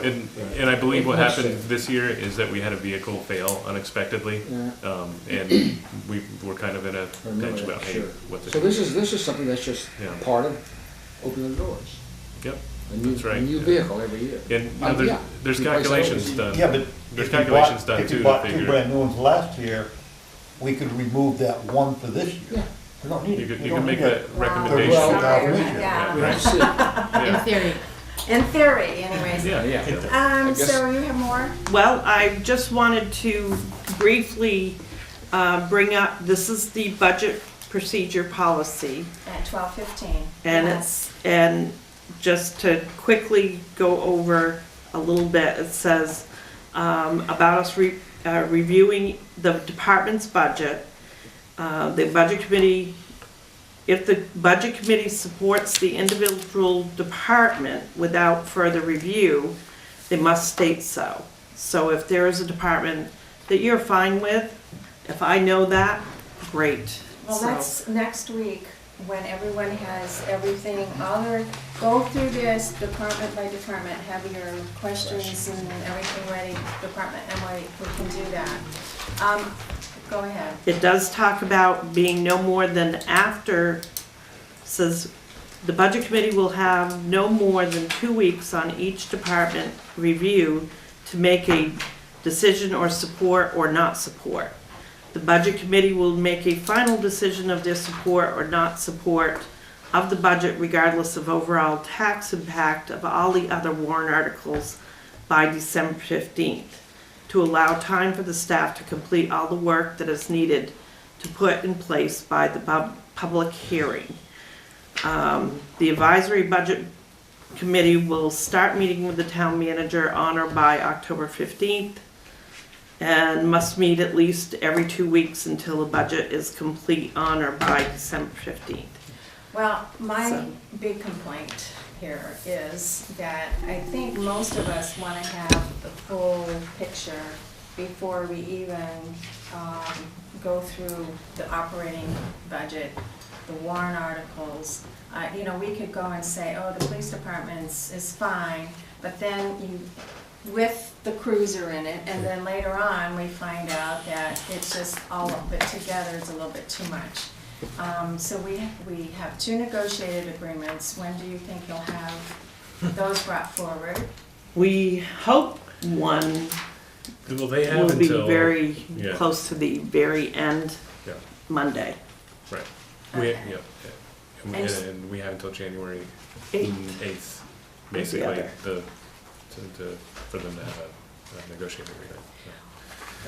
And I believe what Makes happened sense. this year is that we had a vehicle fail unexpectedly. Yeah. And we were kind of in a I remember pinch that, about, hey, sure. what to So do. this is something that's just Yeah. part of opening the doors. Yep, A new, That's right, a new yeah. vehicle every year. and you know, Yeah. there's Replace calculations those. done. Yeah, but There's if you calculations bought, done if too you to bought two figure. brand new ones last year, we could remove that one for this year. Yeah. We don't need You it. could, We you don't can make need that that. recommendation. Well, Sorry, yeah. We yeah, don't see it. In Yeah, theory. in theory anyways. yeah, Yeah. yeah. guess- So you have more? Well, I just wanted to briefly bring up, this is the budget procedure policy. At 12:15. And Yes. and just to quickly go over a little bit, it says about us reviewing the department's budget. The budget committee, if the budget committee supports the individual department without further review, they must state so. So if there is a department that you're fine with, if I know that, great. Well, So- that's next week, when everyone has everything, go through this department by department, have your questions and everything ready, department, and we can do that. Go ahead. It does talk about being no more than after, says, the budget committee will have no more than 2 weeks on each department review to make a decision or support or not support. The budget committee will make a final decision of their support or not support of the budget regardless of overall tax impact of all the other warrant articles by December 15th, to allow time for the staff to complete all the work that is needed to put in place by the public hearing. The advisory budget committee will start meeting with the town manager on or by October 15th and must meet at least every 2 weeks until the budget is complete on or by December 15th. Well, my So- big complaint here is that I think most of us want to have the full picture before we even go through the operating budget, the warrant articles. You know, we could go and say, oh, the police department is fine, but then with the cruiser in it, and then later on, we find out that it's just all of it together is a little bit too much. So we have 2 negotiated agreements. When do you think you'll have those brought forward? We hope one Well, they have will be until. very Yeah. close to the very end Yeah. Monday. Right. We, Okay. yeah, yeah. And we have until January 8th. 8th, basically, other. for them to have a negotiated agreement.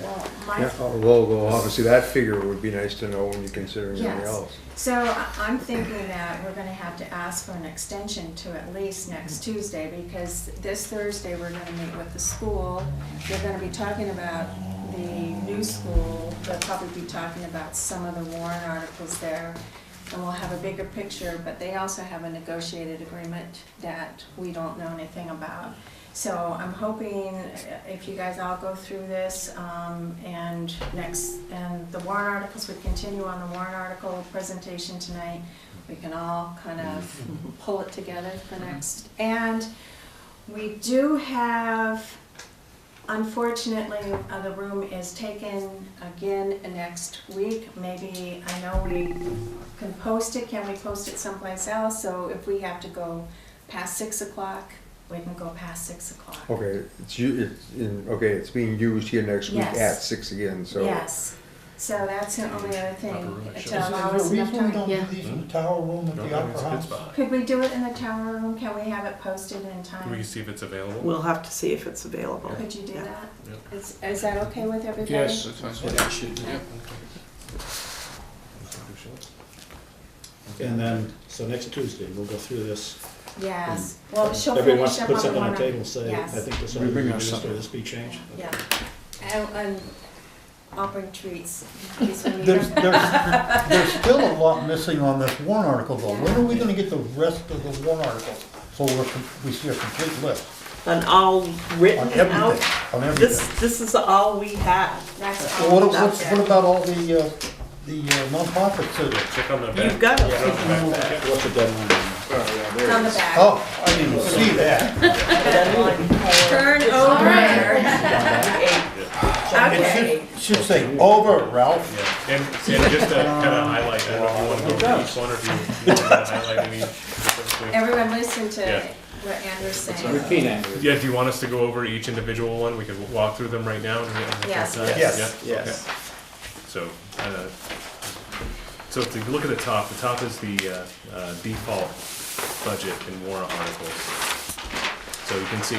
Well, my Yeah, well, obviously that figure would be nice to know when you consider anything Yes. else. So I'm thinking that we're gonna have to ask for an extension to at least next Tuesday, because this Thursday, we're gonna meet with the school. They're gonna be talking about the new school, they'll probably be talking about some of the warrant articles there, and we'll have a bigger picture, but they also have a negotiated agreement that we don't know anything about. So I'm hoping if you guys all go through this, and the warrant articles would continue on the warrant article presentation tonight, we can all kind of pull it together for next. And we do have, unfortunately, the room is taken again next week. Maybe, I know we can post it, can we post it someplace else? So if we have to go past 6 o'clock, we can go past 6 o'clock. Okay, it's being used here next week Yes. at 6 again, so. Yes, so that's the only other thing, Upper room, it to shows. allow Is us there a enough reason we time. don't Yeah. do these in the tower room at No, the I Opera think it's a good House? spot. Could we do it in the tower room? Can we have it posted in Can we time? see if it's available? We'll have to see if it's available. Could you do Yeah. that? Yep. Is that okay with everybody? Yes, that's fine. That should, yeah. and then, so next Tuesday, we'll go through this. Yes, well, she'll Everyone finish wants to up put on the something on the one. table, say, I Yes. think this ought We to be bring us reduced or something. this be changed. Yeah, and I'll bring treats. in case we need There's, them. there's still a lot missing on this warrant article though. When are we gonna get the rest of the warrant articles? So we see a complete list And all on written everything, out. on This, everything. this is all we have. That's Well, all. what about all the nonprofits? Check on the back. You've got it. What's the deadline? On the back. Oh, I didn't see that. Turn All over. It Okay. should say over, Ralph. Yeah, and just to kind of highlight, I don't know if you want to go through each one or if you want to highlight any specifically. Everyone listen to Yeah. what Andrew's saying. Repeat, Andrew. Yeah, do you want us to go over each individual one? We could walk through them right now. and we have Yes. time? Yes. Yeah? Okay. So if you look at the top is the default budget and warrant articles. So you can see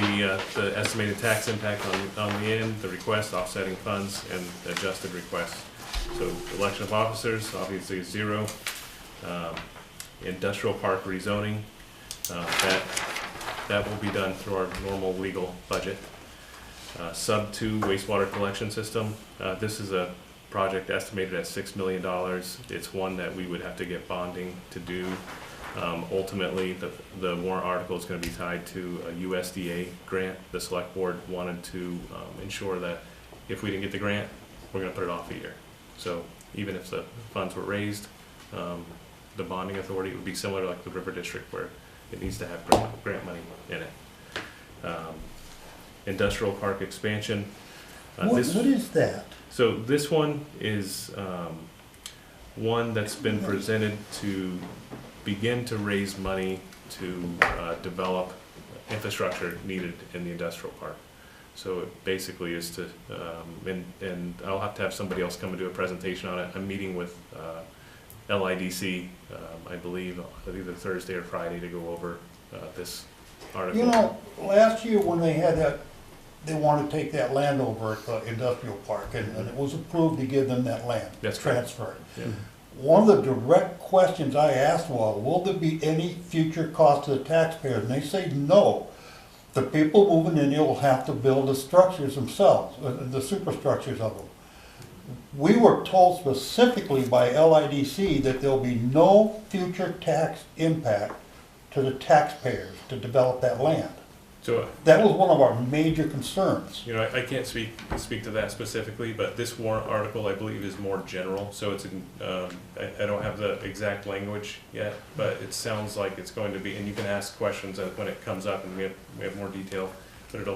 the estimated tax impact on the end, the request, offsetting funds, and adjusted requests. So election of officers, obviously is 0. Industrial park rezoning, that will be done through our normal legal budget. Sub 2 wastewater collection system, this is a project estimated at $6 million. It's one that we would have to get bonding to do. Ultimately, the warrant article is going to be tied to a USDA grant. The select board wanted to ensure that if we didn't get the grant, we're going to put it off a year. So even if the funds were raised, the bonding authority would be similar to like the River District where it needs to have grant money in it. Industrial park expansion. What is that? So this one is one that's been presented to begin to raise money to develop infrastructure needed in the industrial park. So it basically is to, and I'll have to have somebody else come and do a presentation on it. I'm meeting with LIDC, I believe, either Thursday or Friday to go over this article. You know, last year when they had that, they wanted to take that land over at the industrial park, and it was approved to give them that land. That's correct. Transferred. Yeah. One of the direct questions I asked was, will there be any future cost to the taxpayers? And they say no. The people moving in here will have to build the structures themselves, the superstructures of them. We were told specifically by LIDC that there'll be no future tax impact to the taxpayers to develop that land. So, That was one of our major concerns. you know, I can't speak to that specifically, but this warrant article, I believe, is more general. So it's, I don't have the exact language yet, but it sounds like it's going to be, and you can ask questions when it comes up and we have more detail. But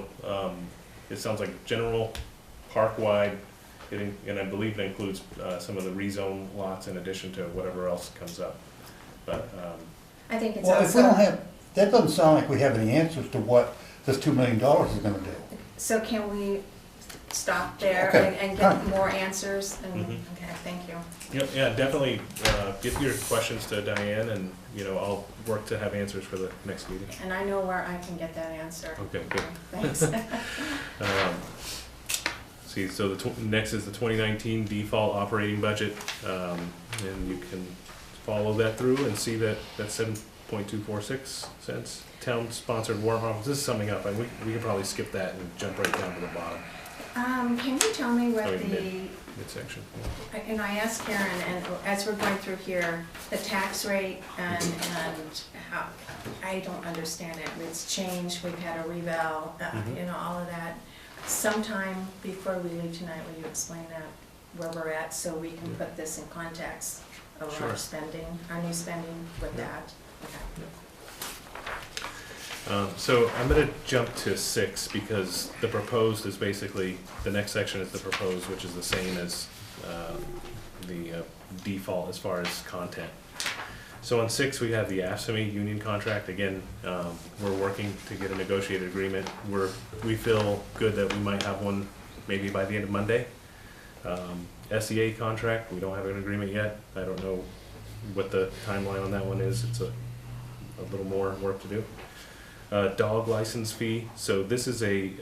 it sounds like general, park-wide, and I believe it includes some of the rezone lots in addition to whatever else comes up. But, I think it's Well, if we don't also, have, that doesn't sound like we have any answers to what this $2 million is gonna do. so can we stop there Okay. and get more answers? And, Mhm. okay, thank you. yeah, definitely get your questions to Diane and, you know, I'll work to have answers for the next meeting. And I know where I can get that answer. Okay, good. Thanks. See, so next is the 2019 default operating budget, and you can follow that through and see that that's 7.246 cents. Town-sponsored warrant articles. This is summing up, and we can probably skip that and jump right down to the bottom. Can you tell me what Oh, the, midsection. and I asked Karen, and as we're going through here, the tax rate and how, I don't understand it. It's changed, we've had a reval, Mhm. you know, all of that. Sometime before we leave tonight, will you explain that, where we're at, so we can put this in context of Sure. our spending, our new spending with that? Okay. So I'm gonna jump to 6 because the proposed is basically, the next section is the proposed, which is the same as the default as far as content. So on 6, we have the AFSCME union contract. Again, we're working to get a negotiated agreement. We feel good that we might have one maybe by the end of Monday. SEA contract, we don't have an agreement yet. I don't know what the timeline on that one is. It's a little more work to do. Dog license fee. So this is it's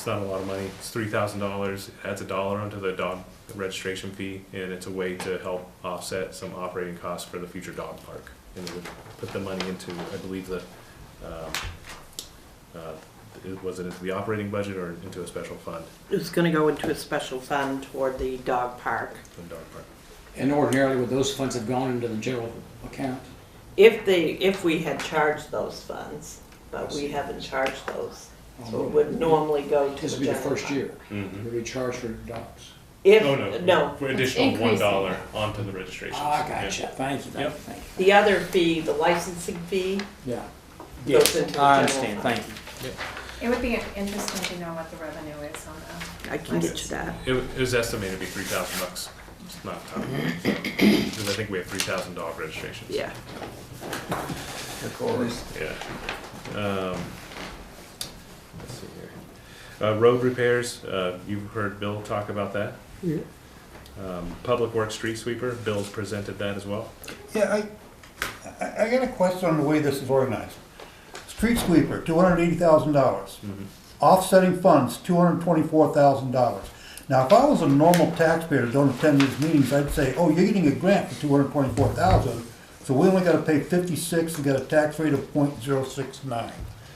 not a lot of money. It's $3,000. Adds $1 onto the dog registration fee, and it's a way to help offset some operating costs for the future dog park. And it would put the money into, I believe, was it into the operating budget or into a special fund? It was gonna go into a special fund toward the dog park. The dog park. And ordinarily, would those funds have gone into the general account? If we had charged those funds, but we haven't charged those. So it would normally go to This the would be the general first fund. year. Mm-hmm. Would we charge for dogs? If, Oh, no. no, For additional increasing. $1 onto the registration. Ah, gotcha. Thank you, thank you, Yep. thank you. the other fee, the licensing fee, Yeah. goes into the I general understand, fund. thank you. It would be interesting to know what the revenue is on that. I can get you that. It was estimated to be $3,000. It's not a ton. Because I think we have 3,000 dog registrations. Yeah. Yeah. Let's see here. Road repairs, you've heard Bill talk about that. Yeah. Public Works street sweeper, Bill's presented that as well. Yeah, I got a question on the way this is organized. Street sweeper, $280,000. Offsetting funds, $224,000. Now, if I was a normal taxpayer that don't attend these meetings, I'd say, oh, you're getting a grant for $224,000, so we only gotta pay 56 and get a tax rate of .069.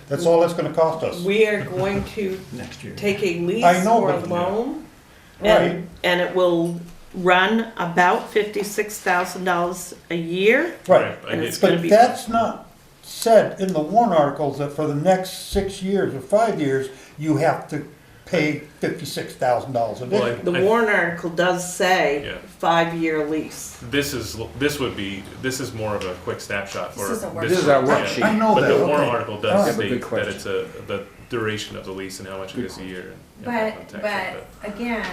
That's all that's gonna cost us. We are going to Next year. take a lease I know, or a but- loan, Right, and it will run about $56,000 a year. right. And it's But gonna be, that's not said in the warrant articles that for the next 6 years or 5 years, you have to pay $56,000 a Well, day. the warrant article does say Yeah. 5-year lease. This is more of a quick snapshot for. This is a worksheet. This is our Yeah. worksheet. I know But that, the warrant okay. article All does right. state Good that question. it's the duration of the lease and how much it is a year. But, Yeah. again,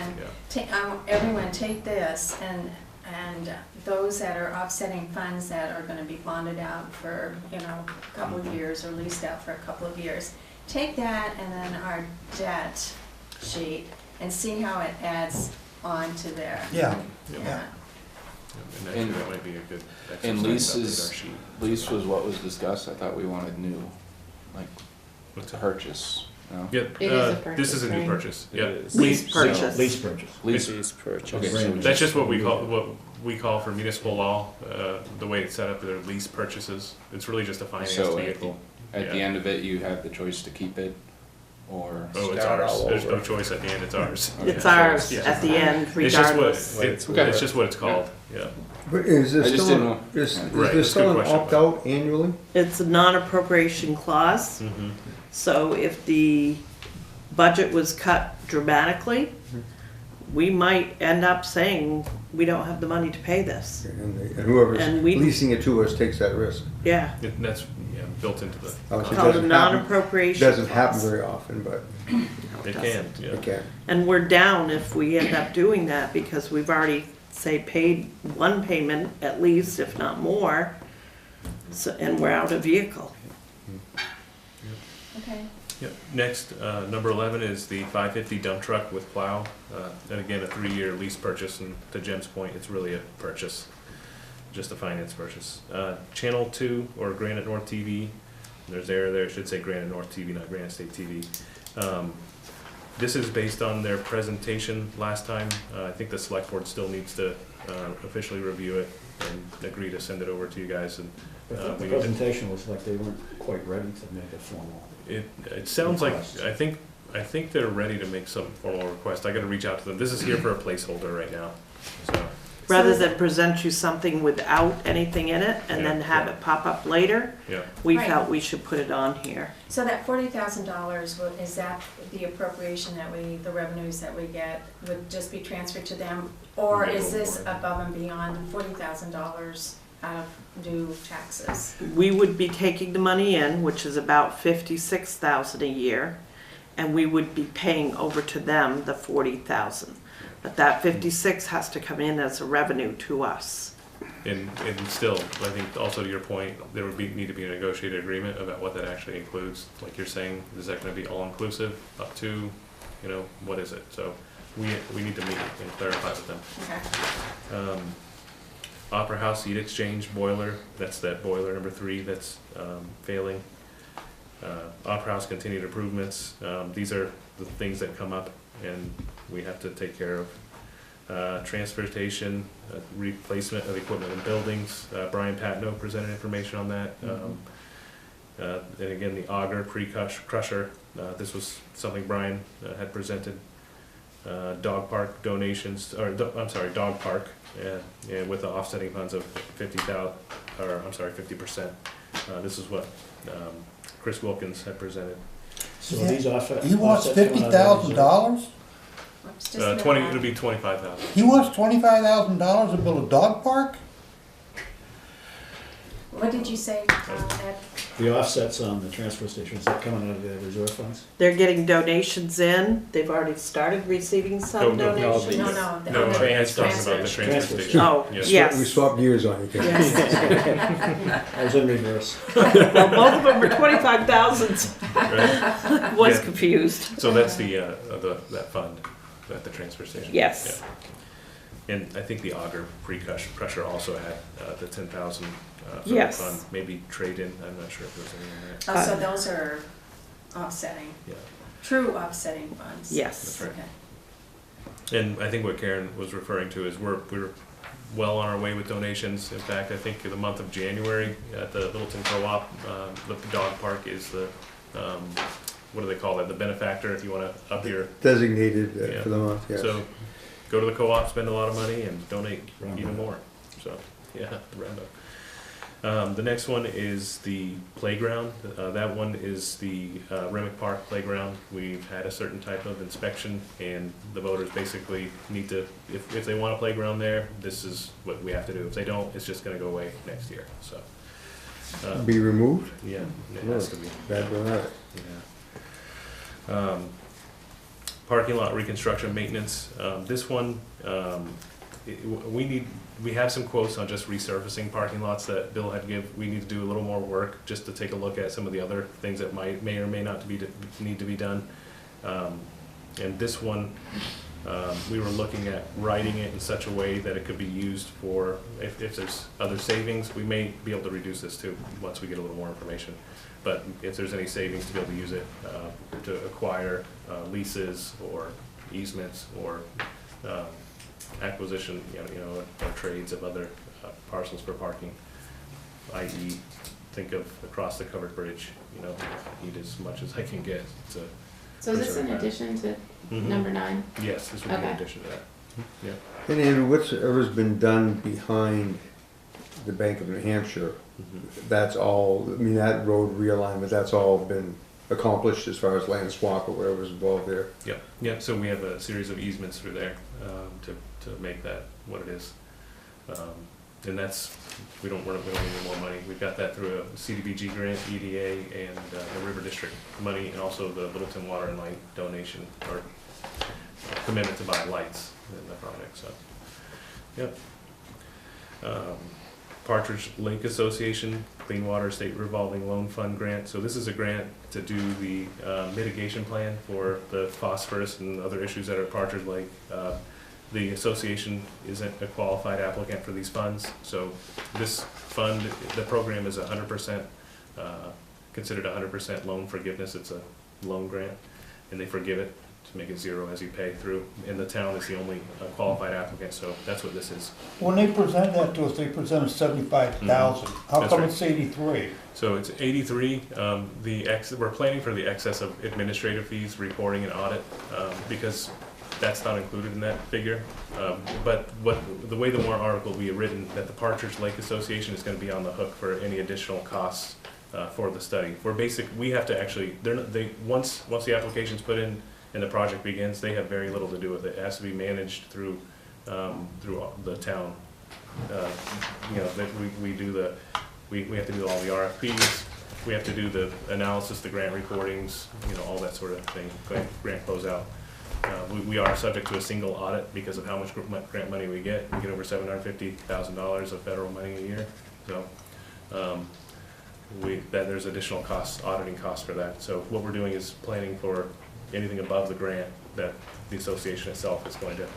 Yeah. everyone take this and those that are offsetting funds that are gonna be bonded out for, a couple of years or leased out for a couple of years, take that and then our debt sheet and see how it adds on to there. Yeah, Yeah. yeah. And actually, that might be a good exercise. And to update leases, our sheet. lease was what was discussed, I thought we wanted new, like What's to that? purchase, no? Yeah, It is a this purchase, is a new right? purchase, yeah. Lease purchase. Lease purchase. Lease, purchase. Okay, so That's just what we call for municipal law, the way it's set up, they're lease purchases. It's really just a financed So vehicle. at the Yeah. end of it, you have the choice to keep it, or? Oh, it's Start ours. all There's no over. choice at the end, it's ours. It's Yeah. ours Yeah. at the end It's just regardless. it's just what it's called, yeah. But is I there just still, didn't know. is Right, there that's a still good an question. opt-out annually? It's a non-appropriation clause, Mhm. so if the budget was cut dramatically, we might end up saying, we don't have the money to pay this. And whoever's And we- leasing it to us takes that risk. Yeah, That's, built into the, Obviously, it called a doesn't happen- non-appropriation Doesn't happen clause. very often, but it can, yeah. it can. And we're down if we end up doing that, because we've already, say, paid one payment at least, if not more, so, and we're out of vehicle. Okay. Yep. Next, number 11 is the 550 dump truck with plow. And again, a 3-year lease purchase, and to Jim's point, it's really a purchase, just a finance purchase. Channel 2, or Granite North TV, there's error there, it should say Granite North TV, not Granite State TV. This is based on their presentation last time. I think the select board still needs to officially review it and agree to send it over to you guys. And I thought the we need to- presentation was like they weren't quite ready to make it formal. It sounds like, Request. I think they're ready to make some formal request. I gotta reach out to them. This is here for a placeholder right now, so. Rather than present you something without anything in it and then Yeah. have it pop up later, Yeah, we Right. felt we should put it on here. So that $40,000, is that the appropriation that the revenues that we get would just be transferred to them? Or is this above and beyond $40,000 out of due taxes? We would be taking the money in, which is about 56,000 a year, and we would be paying over to them the 40,000. But that 56 has to come in as a revenue to us. and still, I think also to your point, there would need to be a negotiated agreement about what that actually includes. Like you're saying, is that gonna be all-inclusive up to, what is it? So we need to meet and clarify with them. Okay. Opera House heat exchange boiler, that's that boiler number 3 that's failing. Opera House continued improvements, these are the things that come up and we have to take care of. Transportation, replacement of equipment in buildings, Brian Patno presented information on that. And again, the auger pre-crusher, this was something Brian had presented. Dog park donations, dog park, and with the offsetting funds of 50%. This is what Chris Wilkins had presented. So these offset. He wants offsets coming out of $50,000? Whoops, just a minute. 20, it'll be 25,000. He wants $25,000 to build a dog park? What did you say, Ed? The offsets on the transfer station, is that coming out of the reserve funds? They're getting donations in. They've already started receiving some No, donations. No, No, on the Ed's talking about the transfer. transfer station. Oh, Yeah. yes. We swapped gears on you, Ken. Yes. I was in reverse. Well, both of them are 25,000. Right? Was Yeah. confused. So that's that fund at the transfer station. Yes. Yeah. And I think the auger pre-crusher also had the 10,000 for Yes. the fund, maybe trade in. I'm not sure if there's any in there. Oh, so those are offsetting, Yeah, true offsetting funds? Yes. that's right. Okay. And I think what Karen was referring to is we're well on our way with donations. In fact, I think in the month of January at the Littleton Co-op, the dog park is the what do they call that? The benefactor, if you want to up your. Designated Yeah. for the month, yes. So go to the co-op, spend a lot of money, and donate Roundup. even more. So yeah, the roundup. The next one is the playground. That one is the Remick Park playground. We've had a certain type of inspection, and the voters basically need to, if they want a playground there, this is what we have to do. If they don't, it's just going to go away next year. So Be removed? yeah, it has to be. Bad for that. Yeah. Parking lot reconstruction maintenance. This one, we have some quotes on just resurfacing parking lots that Bill had give. We need to do a little more work just to take a look at some of the other things that may or may not need to be done. And this one, we were looking at writing it in such a way that it could be used for, if there's other savings, we may be able to reduce this too, once we get a little more information. But if there's any savings to be able to use it to acquire leases or easements or acquisition, or trades of other parcels for parking, i.e., think of across the covered bridge, need as much as I can get to. So is this in preserve that. addition to Mhm. number 9? Yes, this would be in Okay. addition to that. Yeah. And Andrew, whatever's been done behind the Bank of New Hampshire, that's all, I mean, that road realignment, that's all been accomplished as far as land swap or whatever's involved there. Yep, yeah, so we have a series of easements through there to make that what it is. And that's, we don't need any more money. We've got that through a CDBG grant, EDA, and the River District money, and also the Littleton Water and Light donation, or commitment to buy lights in the project, so, yep. Partridge Lake Association, Clean Water State Revolving Loan Fund grant. So this is a grant to do the mitigation plan for the phosphorus and other issues that are at Partridge Lake. The association isn't a qualified applicant for these funds, so this fund, the program is 100%, considered 100% loan forgiveness. It's a loan grant, and they forgive it to make it zero as you pay through. And the town is the only qualified applicant, so that's what this is. When they presented that to us, they presented 75,000. How That's come right. it's 83? So it's 83. We're planning for the excess of administrative fees, reporting and audit, because that's not included in that figure. But the way the warrant article will be written, that the Partridge Lake Association is going to be on the hook for any additional costs for the study. We have to actually, once the application's put in and the project begins, they have very little to do with it. It has to be managed through the town. That we have to do all the RFPs, we have to do the analysis, the grant recordings, all that sort of thing, grant closeout. We are subject to a single audit because of how much grant money we get. We get over $750,000 of federal money a year, so there's additional costs, auditing costs for that. So what we're doing is planning for anything above the grant that the association itself is going to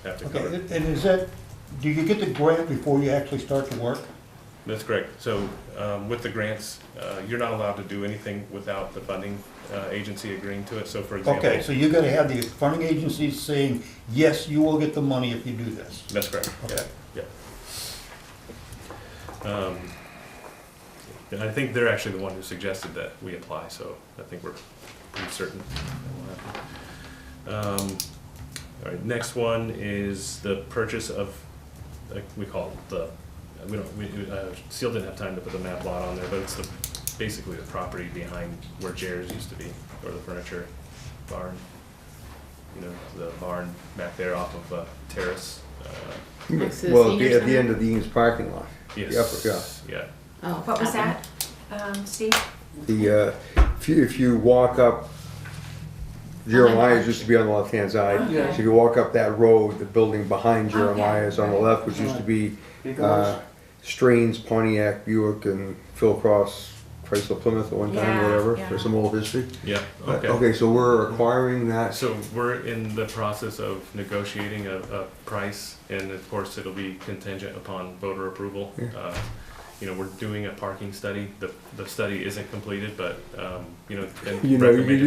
have to cover. Okay, and is that, do you get the grant before you actually start the work? That's correct. So with the grants, you're not allowed to do anything without the funding agency agreeing to it. So for example. Okay, so you gotta have the funding agencies saying, yes, you will get the money if you do this. That's correct. Okay. Yeah. And I think they're actually the one who suggested that we apply, so I think we're pretty certain that will happen. All right, next one is the purchase of, we call it the, Seal didn't have time to put the map lot on there, but it's basically the property behind where Jair's used to be, or the furniture barn. You know, the barn back there off of Terrace. Next to the Well, senior at the end center? of the Eames parking lot. Yes. The upper, yeah. Yeah. Oh, What was that that, Steve? The, if you walk up, Jeremiah's used to be on the left-hand side. Okay. So you walk up that road, the building behind Jeremiah's on the left, which used to be Strains, Pontiac, Buick, and Phil Cross, Chrysler Plymouth at one time, Yeah, whatever, yeah. for some old history. Yeah, okay. Okay, so we're acquiring that. So we're in the process of negotiating a price, and of course, it'll be contingent upon voter approval. Yeah. You know, we're doing a parking study. The study isn't completed, but, you know, it's been You know, you recommended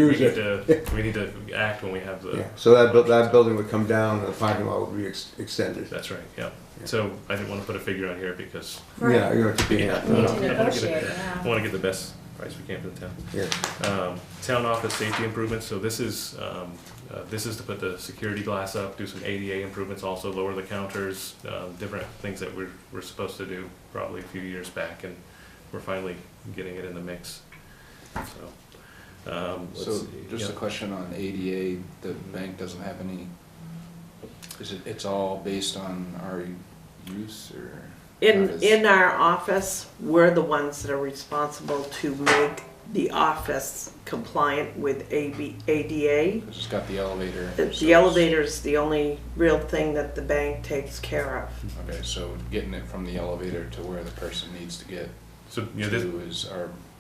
use we need to act when we have the. Yeah, so that building would come down and the parking lot would be extended. That's right, yeah. So I didn't want to put a figure on here because Yeah, you know, to be, We need to I wanna get negotiate, I yeah. want to get the best price we can for the town. yeah. Town office safety improvements, so this is to put the security glass up, do some ADA improvements, also lower the counters, different things that we're supposed to do probably a few years back, and we're finally getting it in the mix, so. Let's So see, just a yeah. question on ADA, the bank doesn't have any, it's all based on our use or? how does- In our office, we're the ones that are responsible to make the office compliant with ADA. It's just got the elevator. The elevator's the only real thing that the bank takes care of. Okay, so getting it from the elevator to where the person needs to get So, you know, this, to is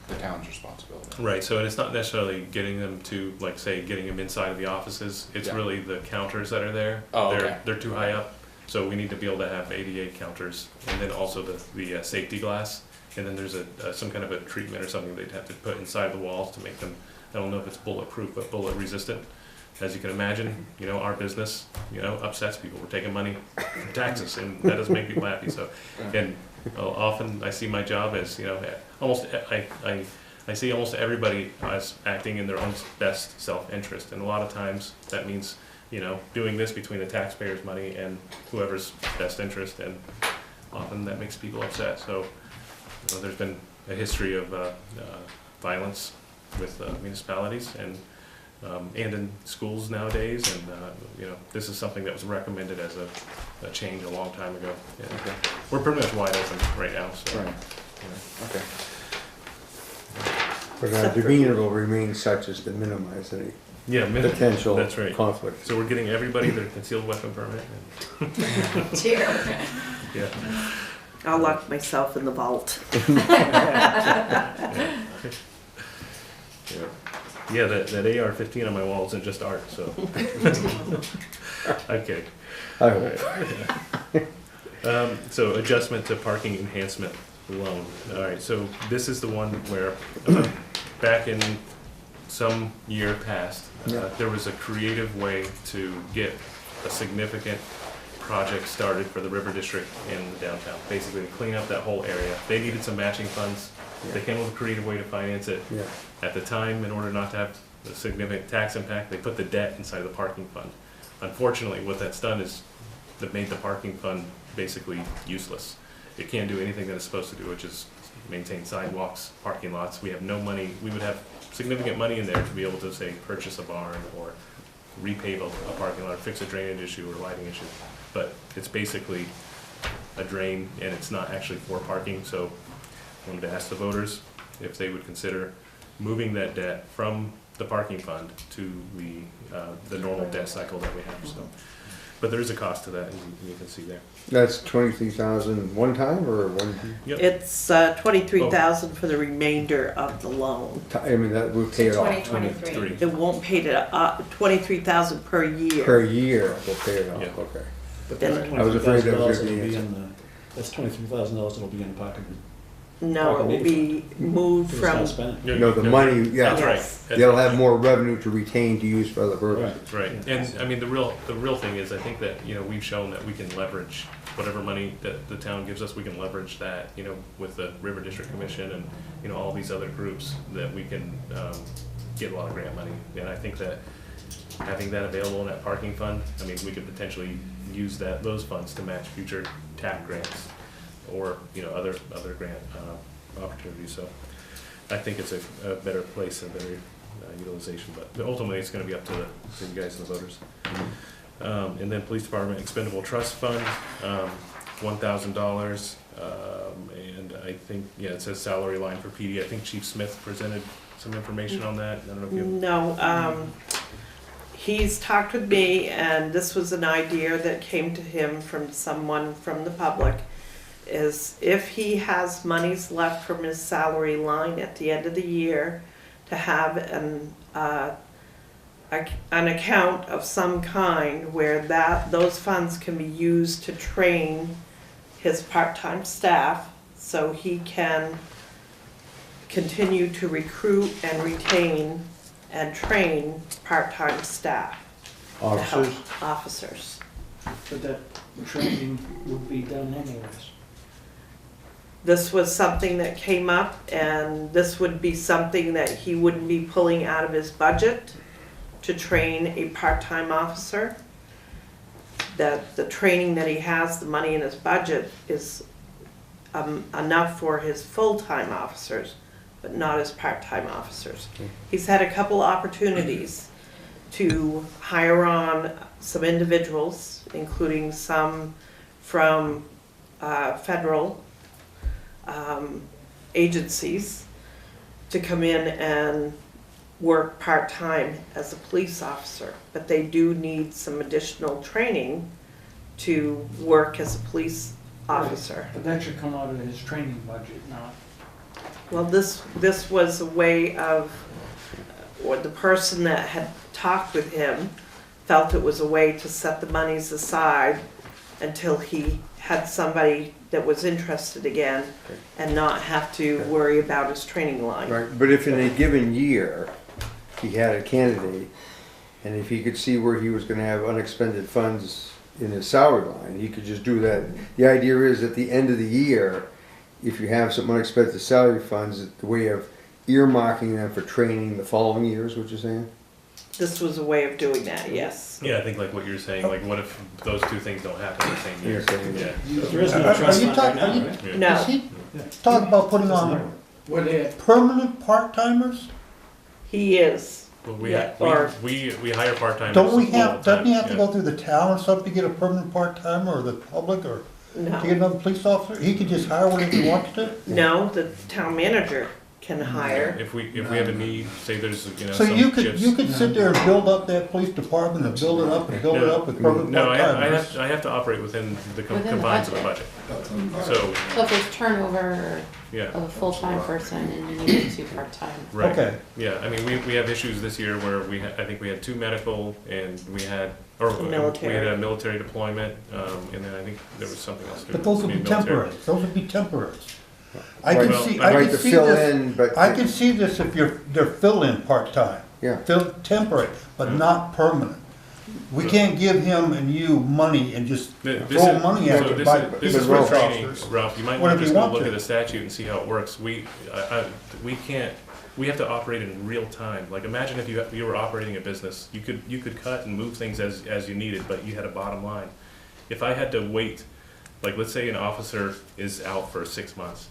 the town's responsibility. right, so it's not necessarily getting them to, like, say, getting them inside of the offices, it's Yeah. really the counters that are there. Oh, They're- okay. They're too high up, so we need to be able to have ADA counters, and then also the safety glass, and then there's some kind of a treatment or something they'd have to put inside the walls to make them, I don't know if it's bulletproof, but bullet resistant. As you can imagine, you know, our business, you know, upsets people, we're taking money from taxes, and that doesn't make people happy, so. And often I see my job as, you know, I see almost everybody as acting in their own best self-interest, and a lot of times that means, you know, doing this between the taxpayers' money and whoever's best interest, and often that makes people upset, so, you know, there's been a history of violence with municipalities and in schools nowadays, and, you know, this is something that was recommended as a change a long time ago. And Okay. we're pretty much wide open right now, so. Right, you know. okay. But our demeanor will remain such as to minimize any Yeah, potential that's right. conflict. So we're getting everybody their concealed weapon permit, and, Cheer. yeah. I'll lock myself in the vault. Yeah, that AR-15 on my wall isn't just art, so. Okay. I hope. So adjustment to parking enhancement loan. All right, so this is the one where, back in some year past, Yeah. there was a creative way to get a significant project started for the River District in downtown. Basically, to clean up that whole area. They needed some matching funds. They came up with a creative way to finance it. Yeah. At the time, in order not to have a significant tax impact, they put the debt inside the parking fund. Unfortunately, what that's done is that made the parking fund basically useless. It can't do anything that it's supposed to do, which is maintain sidewalks, parking lots. We have no money. We would have significant money in there to be able to, say, purchase a barn or repave a parking lot or fix a drainage issue or lighting issue. But it's basically a drain, and it's not actually for parking, so I wanted to ask the voters if they would consider moving that debt from the parking fund to the normal debt cycle that we have, so. But there is a cost to that, and you can see there. That's 23,000 one time or one? Yep. It's 23,000 for the remainder of the loan. I mean, that would pay it off. 2023. It won't pay to 23,000 per year. Per year, we'll pay it off, Yeah. okay. But Then- that's I was afraid that was $23,000 gonna be that'll the in the, that's $23,000 that'll be in the pocket No, it will be moved It's not from, spending. No, the money, yeah. That's right. Yes. They'll have more revenue to retain to use for other purposes. Right. Right, and I mean, the real thing is, I think that, you know, we've shown that we can leverage whatever money that the town gives us, we can leverage that, you know, with the River District Commission and, you know, all these other groups, that we can, get a lot of grant money. And I think that having that available in that parking fund, I mean, we could potentially use those funds to match future TAP grants or, you know, other grant, opportunities, so I think it's a better place, a better utilization, but ultimately it's gonna be up to you guys and the voters. And then Police Department Expendable Trust Fund, $1,000, and I think, yeah, it says salary line for PD. I think Chief Smith presented some information on that. I don't know if you. no, he's talked with me, and this was an idea that came to him from someone from the public, is if he has monies left from his salary line at the end of the year, to have an account of some kind where those funds can be used to train his part-time staff, so he can continue to recruit and retain and train part-time staff. to help Officers? Officers. But that training would be done anyways. This was something that came up, and this would be something that he wouldn't be pulling out of his budget to train a part-time officer. That the training that he has, the money in his budget is enough for his full-time officers, but not his part-time officers. He's had a couple opportunities to hire on some individuals, including some from federal agencies, to come in and work part-time as a police officer, but they do need some additional training to work as a police officer. But that should come out of his training budget, not. Well, this was a way of, or the person that had talked with him felt it was a way to set the monies aside until he had somebody that was interested again and not have to worry about his training line. Right, but if in a given year, he had a candidate, and if he could see where he was gonna have unexpended funds in his salary line, he could just do that. The idea is at the end of the year, if you have some unexpended salary funds, the way of earmarking them for training the following year is what you're saying? This was a way of doing that, yes. Yeah, I think like what you're saying, like what if those two things don't happen the same year? You're saying, Yeah. There is Are no trust you fund right talking, now, are you, right? Yeah. No, is he talking about putting on What they, permanent part-timers? he is. Well, we, Yeah, or- we hire part-timers. Don't we all have, the doesn't he time, have to yeah. go through the town or something to get a permanent part-timer, or the public, or to get No, another police officer? He could just hire one if he wants to? no, the town manager can hire. If we have a need, say there's, you know, So some you could, shifts- you could sit there and build up that police department and build it up and build it up with permanent No, part-timers? I have to operate within the Within the confines of the budget. So, So if there's turnover yeah, of a full-time person and you need two part-time. right. Okay. Yeah, I mean, we have issues this year where I think we had 2 medical and we had, or we Military. had a military deployment, and then I think there was something else. But those would be military. temporary, those would be temporary. I Right. can Well, see, I I Right, can to see fill this, in, but. I can see this if they're fill-in part-time. Yeah. Temporary, but not permanent. We can't give him and you money and just This throw is- money so at it. this by is- This even is for police training, officers. Ralph, you might What want if to you just go want look to? at the statute and see how it works. We can't, we have to operate in real time. Like, imagine if you were operating a business, you could cut and move things as you needed, but you had a bottom line. If I had to wait, like, let's say an officer is out for 6 months,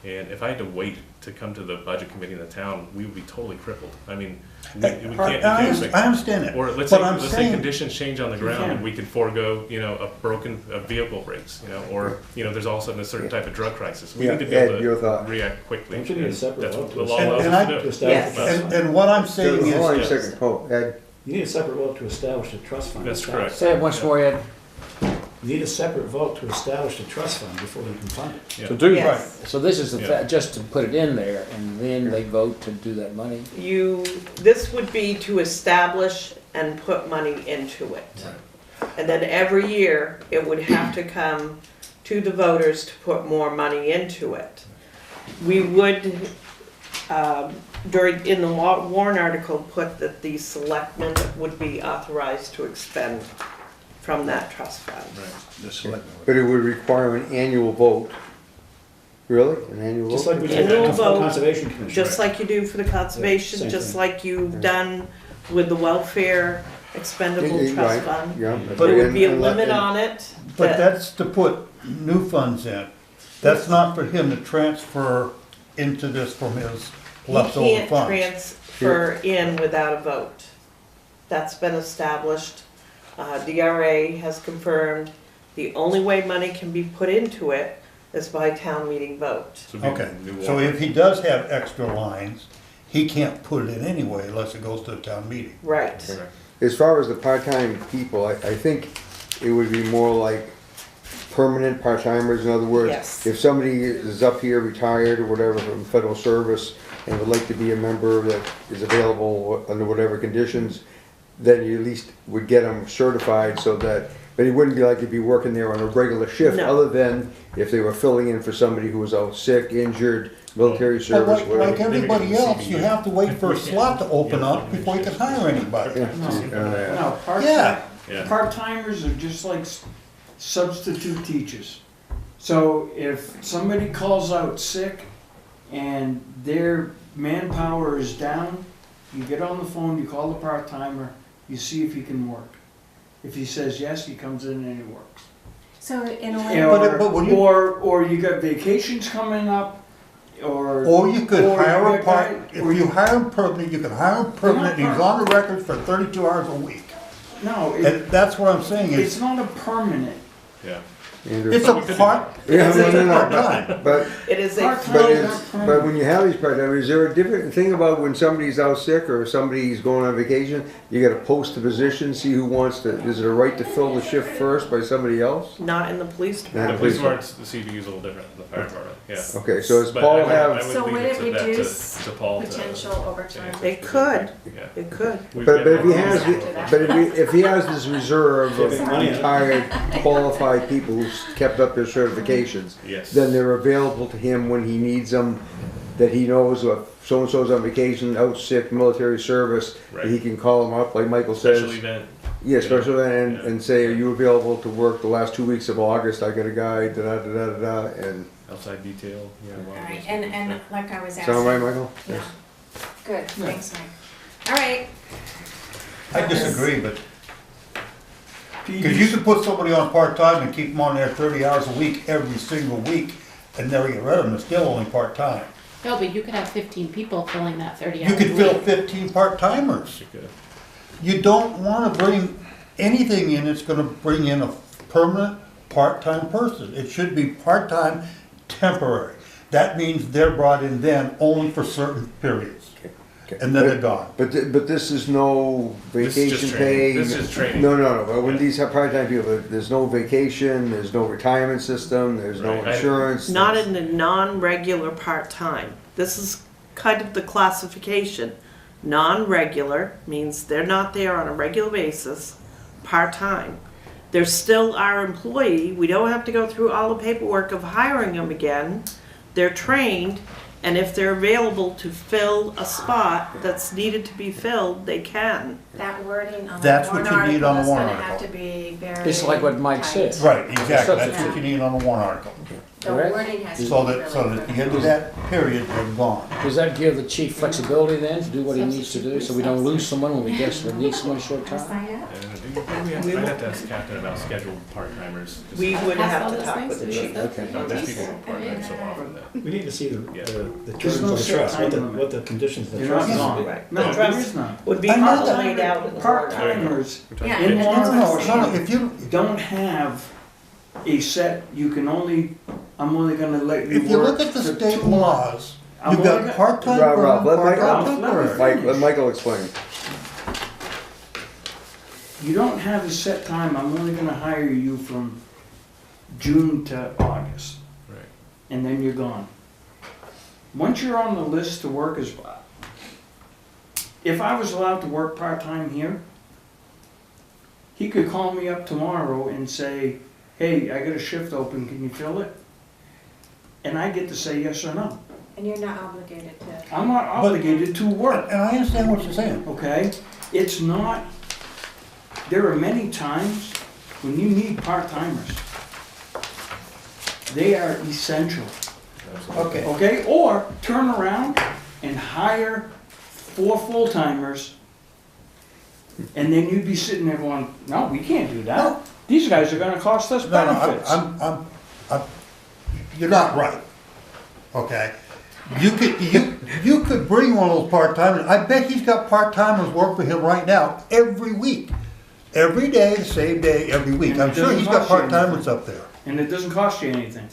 and if I had to wait to come to the budget committee in the town, we would be totally crippled. I mean, we can't. I understand that. Or let's but say, I'm let's say saying- conditions change on the ground can. and we can forego, you know, a vehicle breaks, you know, or, you know, there's all of a sudden a certain type of drug crisis. We Yeah, need to be Ed, able your to thought. react quickly. Don't you need a separate That's vote what to the law establish- allows us and to do. To establish Yes. a trust fund? And what I'm saying Hold on a is, second, Paul, Ed, You need a separate vote to establish a trust fund. That's correct. say it once more, Ed. You need a separate vote to establish a trust fund before you can fund it. Yeah. To do Yes. So this is Yeah. just to put it in there, and then they vote to do that money. This would be to establish and put money into it. And then every year, it would have to come to the voters to put more money into it. We would, in the warrant article, put that the selectmen would be authorized to expend from that trust fund. The selectmen. But it would require an annual vote. Really? An annual Just vote? like we did Annual for the vote, Conservation Commission. Just like you do for the conservation, same just thing. like you've done with the welfare expendable Right, trust fund. yeah. There would be a And- limit and- on it. But that- that's to put new funds in. That's not for him to transfer into this from his leftover He can't funds. transfer in without a vote. That's been established. DRA has confirmed the only way money can be put into it is by town meeting vote. So it'd be Okay, new so water. if he does have extra lines, he can't put it in anyway unless it goes to the town meeting. Right. Correct. As far as the part-time people, I think it would be more like permanent part-timers. In other words, Yes. if somebody is up here retired or whatever from federal service and would like to be a member that is available under whatever conditions, then you at least would get them certified so that, but it wouldn't be like you'd be working there on a regular shift, No. other than if they were filling in for somebody who was out sick, injured, military But service, like whatever. everybody else, you have to wait for a slot to open up before you can hire anybody. Yeah. No, Yeah. Yeah. part-timers are just like substitute teachers. So if somebody calls out sick and their manpower is down, you get on the phone, you call the part-timer, you see if he can work. If he says yes, he comes in and he works. So in a way, But when you- Or you got vacations coming up, Or you could or hire you a got part, guy- if or you hire him permanent, you can hire him permanent, he's on the record for 32 hours a week. No, And that's what I'm saying it's is, not a permanent. Yeah. Andrew. it's a part, Yeah, it's no, no, a no, part-time. but It is a Part-time. But full, it's, but when you have these part-time, is there a different thing about when somebody's out sick or somebody's going on vacation? You gotta post the position, see who wants to, is it a right to fill the shift first by somebody else? not in the police department. The Not police police. department, the CBU is a little different than the fire department, yeah. Okay, so does But Paul I would have, so leave would it to that reduce to Paul to- potential overtime? It could, Yeah. it could. We've but been if he working has, on After it. that. but if he has this reserve of Saving money on it. retired qualified people who's kept up their certifications, Yes. then they're available to him when he needs them, that he knows if so-and-so's on vacation, out sick, military service, that he Right. can call them up, like Michael says. Special event. Yeah, special event, Yeah. and say, are you available to work the last 2 weeks of August? I got a guy, da-da-da-da-da, and, Outside detail, yeah. All right, and like I was asking. sound right, Michael? Yeah. Good, thanks, Mike. All right. I disagree, but, because you could put somebody on part-time and keep them on there 30 hours a week, every single week, and never get rid of them, it's still only part-time. No, but you could have 15 people filling that 30 hours You could a fill week. 15 part-timers. You could. You don't wanna bring anything in that's gonna bring in a permanent, part-time person. It should be part-time, temporary. That means they're brought in then only for certain periods, Okay. and then they're gone. But this is no This is just vacation training. pay? This is training. No, but when Yeah. these have part-time people, there's no vacation, there's no retirement system, there's no Right. insurance. Not in the non-regular part-time. This is kind of the classification. Non-regular means they're not there on a regular basis, part-time. They're still our employee. We don't have to go through all the paperwork of hiring them again. They're trained, and if they're available to fill a spot that's needed to be filled, they can. That wording on the That's what warrant you need on article the is warrant gonna have article. to be very. It's like what Mike tight. said. Right, exactly, that's Yeah. what you need on the warrant article. The Correct. wording has to be So really that, at the clear. end of that period, they're gone. Does that give the chief flexibility then to do what he needs to do, so we don't lose someone when we desperately need someone short Wanna time? sign up? I'd have to ask Captain about scheduled part-timers. We would Pass have all to those talk things with the to chief. me. Okay. No, there's people who are part-time so often that. We need to see Yeah. the There's terms no of the set trust, time limit. what the conditions of the You're not trust gone. is. Right. No, The there trust is not. would be I know all that. laid out in the warrant article. Part-timers Yeah, in and law that's what I'm No, it's not, saying. if you, don't have a set, you can only, I'm only gonna let you if you look work at the for state 2 months. laws, I'm you've only got gonna- part-time, Ralph, let Mike- part-time, Ralph, let me temporary. Mike, let Michael explain. You don't have a set time, I'm only gonna hire you from June to August, Right. and then you're gone. Once you're on the list to work as, if I was allowed to work part-time here, he could call me up tomorrow and say, hey, I got a shift open, can you fill it? And I get to say yes or no. And you're not obligated to. I'm not obligated to work, And I understand what you're saying. okay? It's not, there are many times when you need part-timers. They are essential, Okay. okay? Or turn around and hire 4 full-timers, and then you'd be sitting there going, no, we can't do that. These guys are gonna cost us No, benefits. you're not right, okay? You could bring one of those part-timers, I bet he's got part-timers work for him right now, every week. Every day, the same day, every week. I'm sure he's got part-timers up there. And it doesn't cost you anything,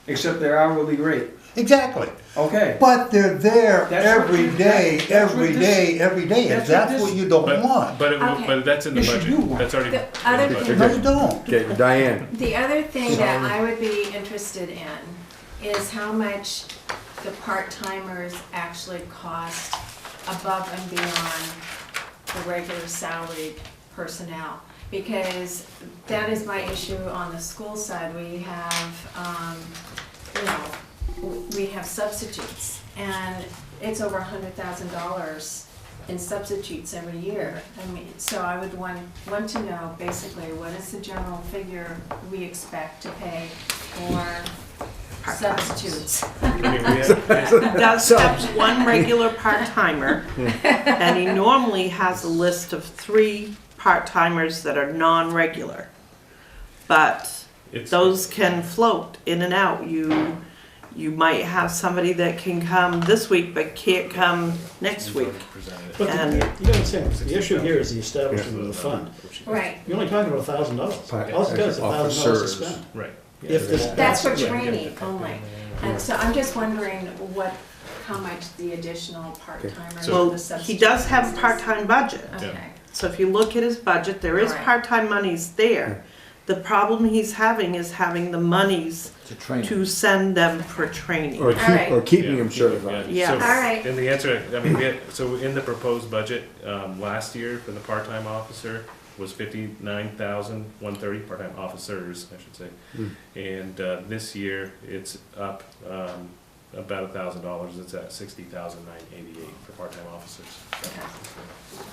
except their hourly rate, Exactly. okay? But they're there That's every what- day, that's every what day, every day, and that's what that's what this- you don't But, want. but it, will- Okay. but that's in the Yes, you budget. do want That's already. The in other the thing- budget. No, you don't. Okay, Diane, The other thing that I would be interested in is how much the part-timers actually cost above and beyond the regular salaried personnel. Because that is my issue on the school side. We have, we have substitutes, and it's over $100,000 in substitutes every year. I mean, so I would want to know basically what is the general figure we expect to pay for substitutes? I mean, we have- Does have one regular part-timer, and he normally has a list of 3 part-timers that are non-regular. But it's- those can float in and out. You might have somebody that can come this week but can't come next week. But And- you know what I'm saying, the issue here is the establishment of the fund. Right, You're only talking about $1,000. All it's got is $1,000 to Officers. spend. Right. If this. that's for yeah. training only. And so I'm just wondering how much the additional part-timers So- or Well, the substitutes. he does have a part-time budget. Okay, So if you look at his budget, there is Alright. part-time monies there. The problem he's having is having the monies To train. to send them for training. or Alright. keeping Yeah, them certified. Yeah. So, Alright. And the answer, I mean, so in the proposed budget, last year for the part-time officer was 59,130, part-time officers, I should say. And this year, it's up about $1,000. It's at 60,988 for part-time officers. okay.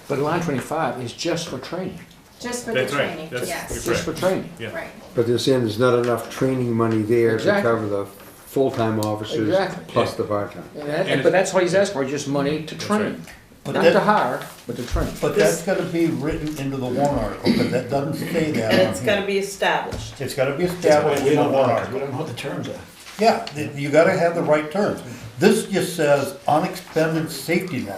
But line 25 is just for training, Just for the That's right. training, That's- yes, just for training. Yeah. right. But they're saying there's not enough training money there to Exactly. cover the full-time officers Exactly. plus the part-time. But that's all he's asking for, just money to train. But Not that- to hire, but to train. But that's gotta be written into the warrant article, because that doesn't say that And on it's here. gotta be established. It's gotta be established We in the don't warrant know, we article. don't know what the terms are. Yeah, you gotta have the right terms. This just says unexpended safety line.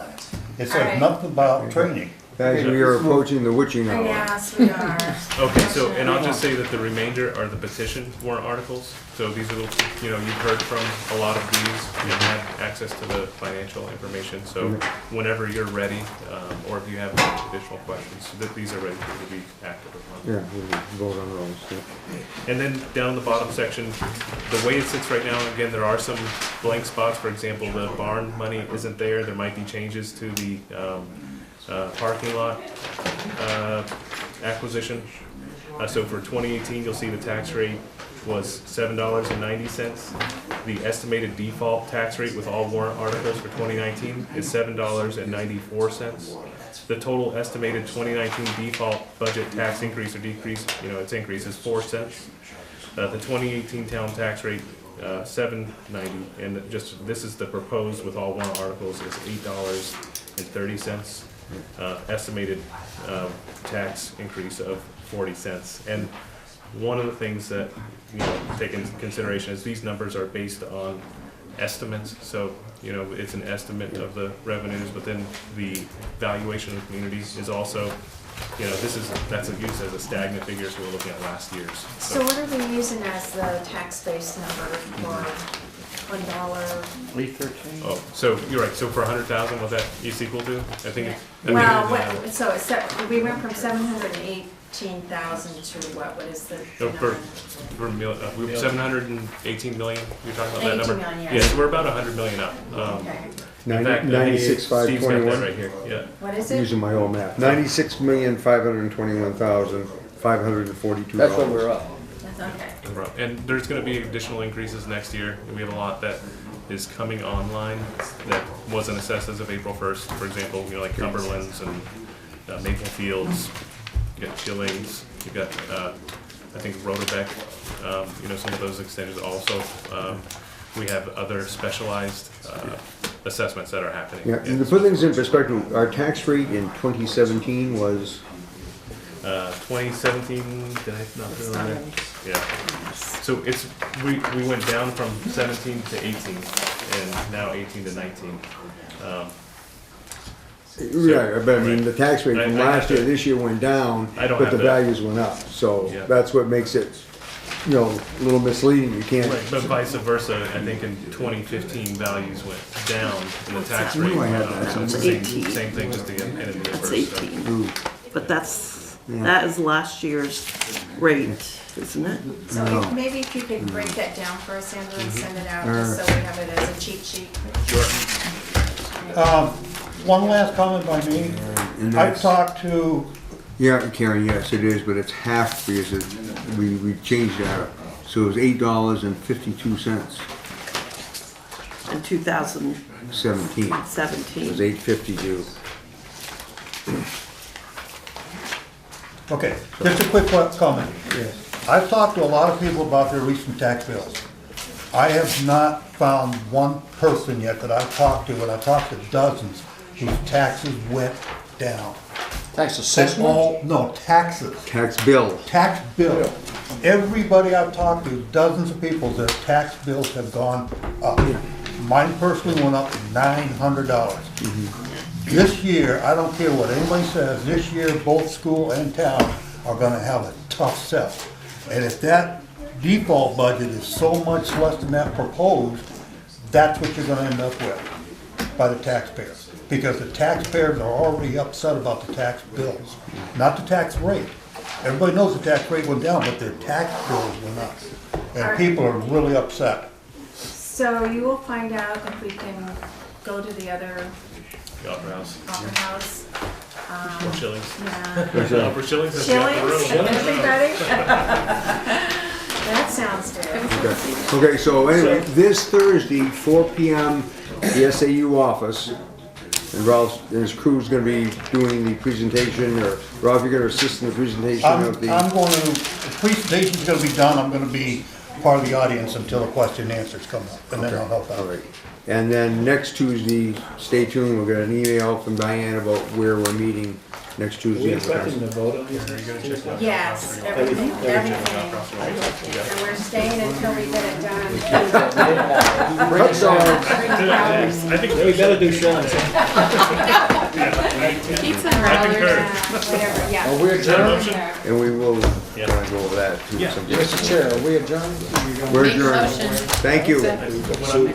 It says Alright. nothing about training. Guys, we are approaching the witching hour. Yes, we are. Okay, so, and I'll just say that the remainder are the petition warrant articles. So these are, you've heard from a lot of these, you have access to the financial information. So whenever you're ready, or if you have any additional questions, that these are ready for you to be active upon. Yeah, we'll vote on those. Yeah. And then down the bottom section, the way it sits right now, again, there are some blank spots. For example, the barn money isn't there. There might be changes to the parking lot acquisition. So for 2018, you'll see the tax rate was $7.90. The estimated default tax rate with all warrant articles for 2019 is $7.94. The total estimated 2019 default budget tax increase or decrease, its increase is 4 cents. The 2018 town tax rate, $7.90, and this is the proposed with all warrant articles is $8.30. Estimated tax increase of 40 cents. And one of the things that take into consideration is these numbers are based on estimates. So it's an estimate of the revenues, but then the valuation of the community is also that's used as a stagnant figure. So we're looking at last year's. So what are we using as the tax base number for $1? 313. Oh, so you're right. So for 100,000, what that is equal to? I think. Well, so we went from 718,000 to what is the No, number? we were 718 million. You're talking about that 18 number? million, yes. Yes, we're about 100 million up. Okay, In fact, 96,521. right here. Yeah. what is it? Using my old math. $96,521,542. That's what we're up. Okay, And there's going to be additional increases next year. We have a lot that is coming online that wasn't assessed as of April 1st. For example, like Cumberland's and Maple Fields, you got Chillings, you got, I think Rhodobeck, some of those extensions also. We have other specialized assessments that are happening. Yeah, and to put things in perspective, our tax rate in 2017 was 2017, did I not put it on there? Yeah. So we went down from 17 to 18 and now 18 to 19. Yeah, but I mean, the tax rate from I have last year, to- this year went down, I don't but the have that. values went up. So Yeah. that's what makes it, a little misleading. You can't. Right, but vice versa, I think in 2015 values went down and the tax that? rate Ooh, I went had up. that. So it's the same thing, just the end of the That's inverse. so. 18, Ooh, but that is last year's rate, isn't it? So No. maybe if you could break that down for us, Sandra, and send it out, just so we have it as a cheat sheet. One last comment by me. and I that's, talked to, yeah, Karen, yes, it is, but it's half because we changed that. So it was $8.52, In 2017. 17. It was $8.52. okay, just a quick comment. Yes. I've talked to a lot of people about their recent tax bills. I have not found one person yet that I've talked to, and I've talked to dozens, whose taxes went down. Tax And assessment? all, no, taxes. Tax bill. Tax bill. Everybody I've talked to, dozens of people, their tax bills have gone up. Mine personally went up to $900. This year, I don't care what anybody says, this year, both school and town are gonna have a tough sell. And if that default budget is so much less than that proposed, that's what you're gonna end up with by the taxpayers. Because the taxpayers are already upset about the tax bills, not the tax rate. Everybody knows the tax rate went down, but their tax bills went up. And people are really upset. So you will find out if we can go to the other The Opera House, Opera House. or Chillings. Yeah. Opera Chillings, that's the upper Chillings, room. everybody? That sounds good. Okay, so anyway, this Thursday, 4 PM, the SAU office, and Ralph and his crew's gonna be doing the presentation, or Ralph, you're gonna assist in the presentation I'm of the. going to, the presentation's gonna be done, I'm gonna be part of the audience until the question and answers come up, and then I'll help All out. right. And then next Tuesday, stay tuned, we'll get an email from Diane about where we're meeting next Are we Tuesday. expecting to vote on this? Yes, everything, everything. And we're staying until we get it done. Hot dogs. I think We better do Sean's. Pizza I rollers. concur. Whatever, yeah. Are we adjourned? Motion? And we will Yeah. go over that too. Yeah. someday. Mr. Chair, are we adjourned? We're Make a adjourned. motion. Thank you. Second. So,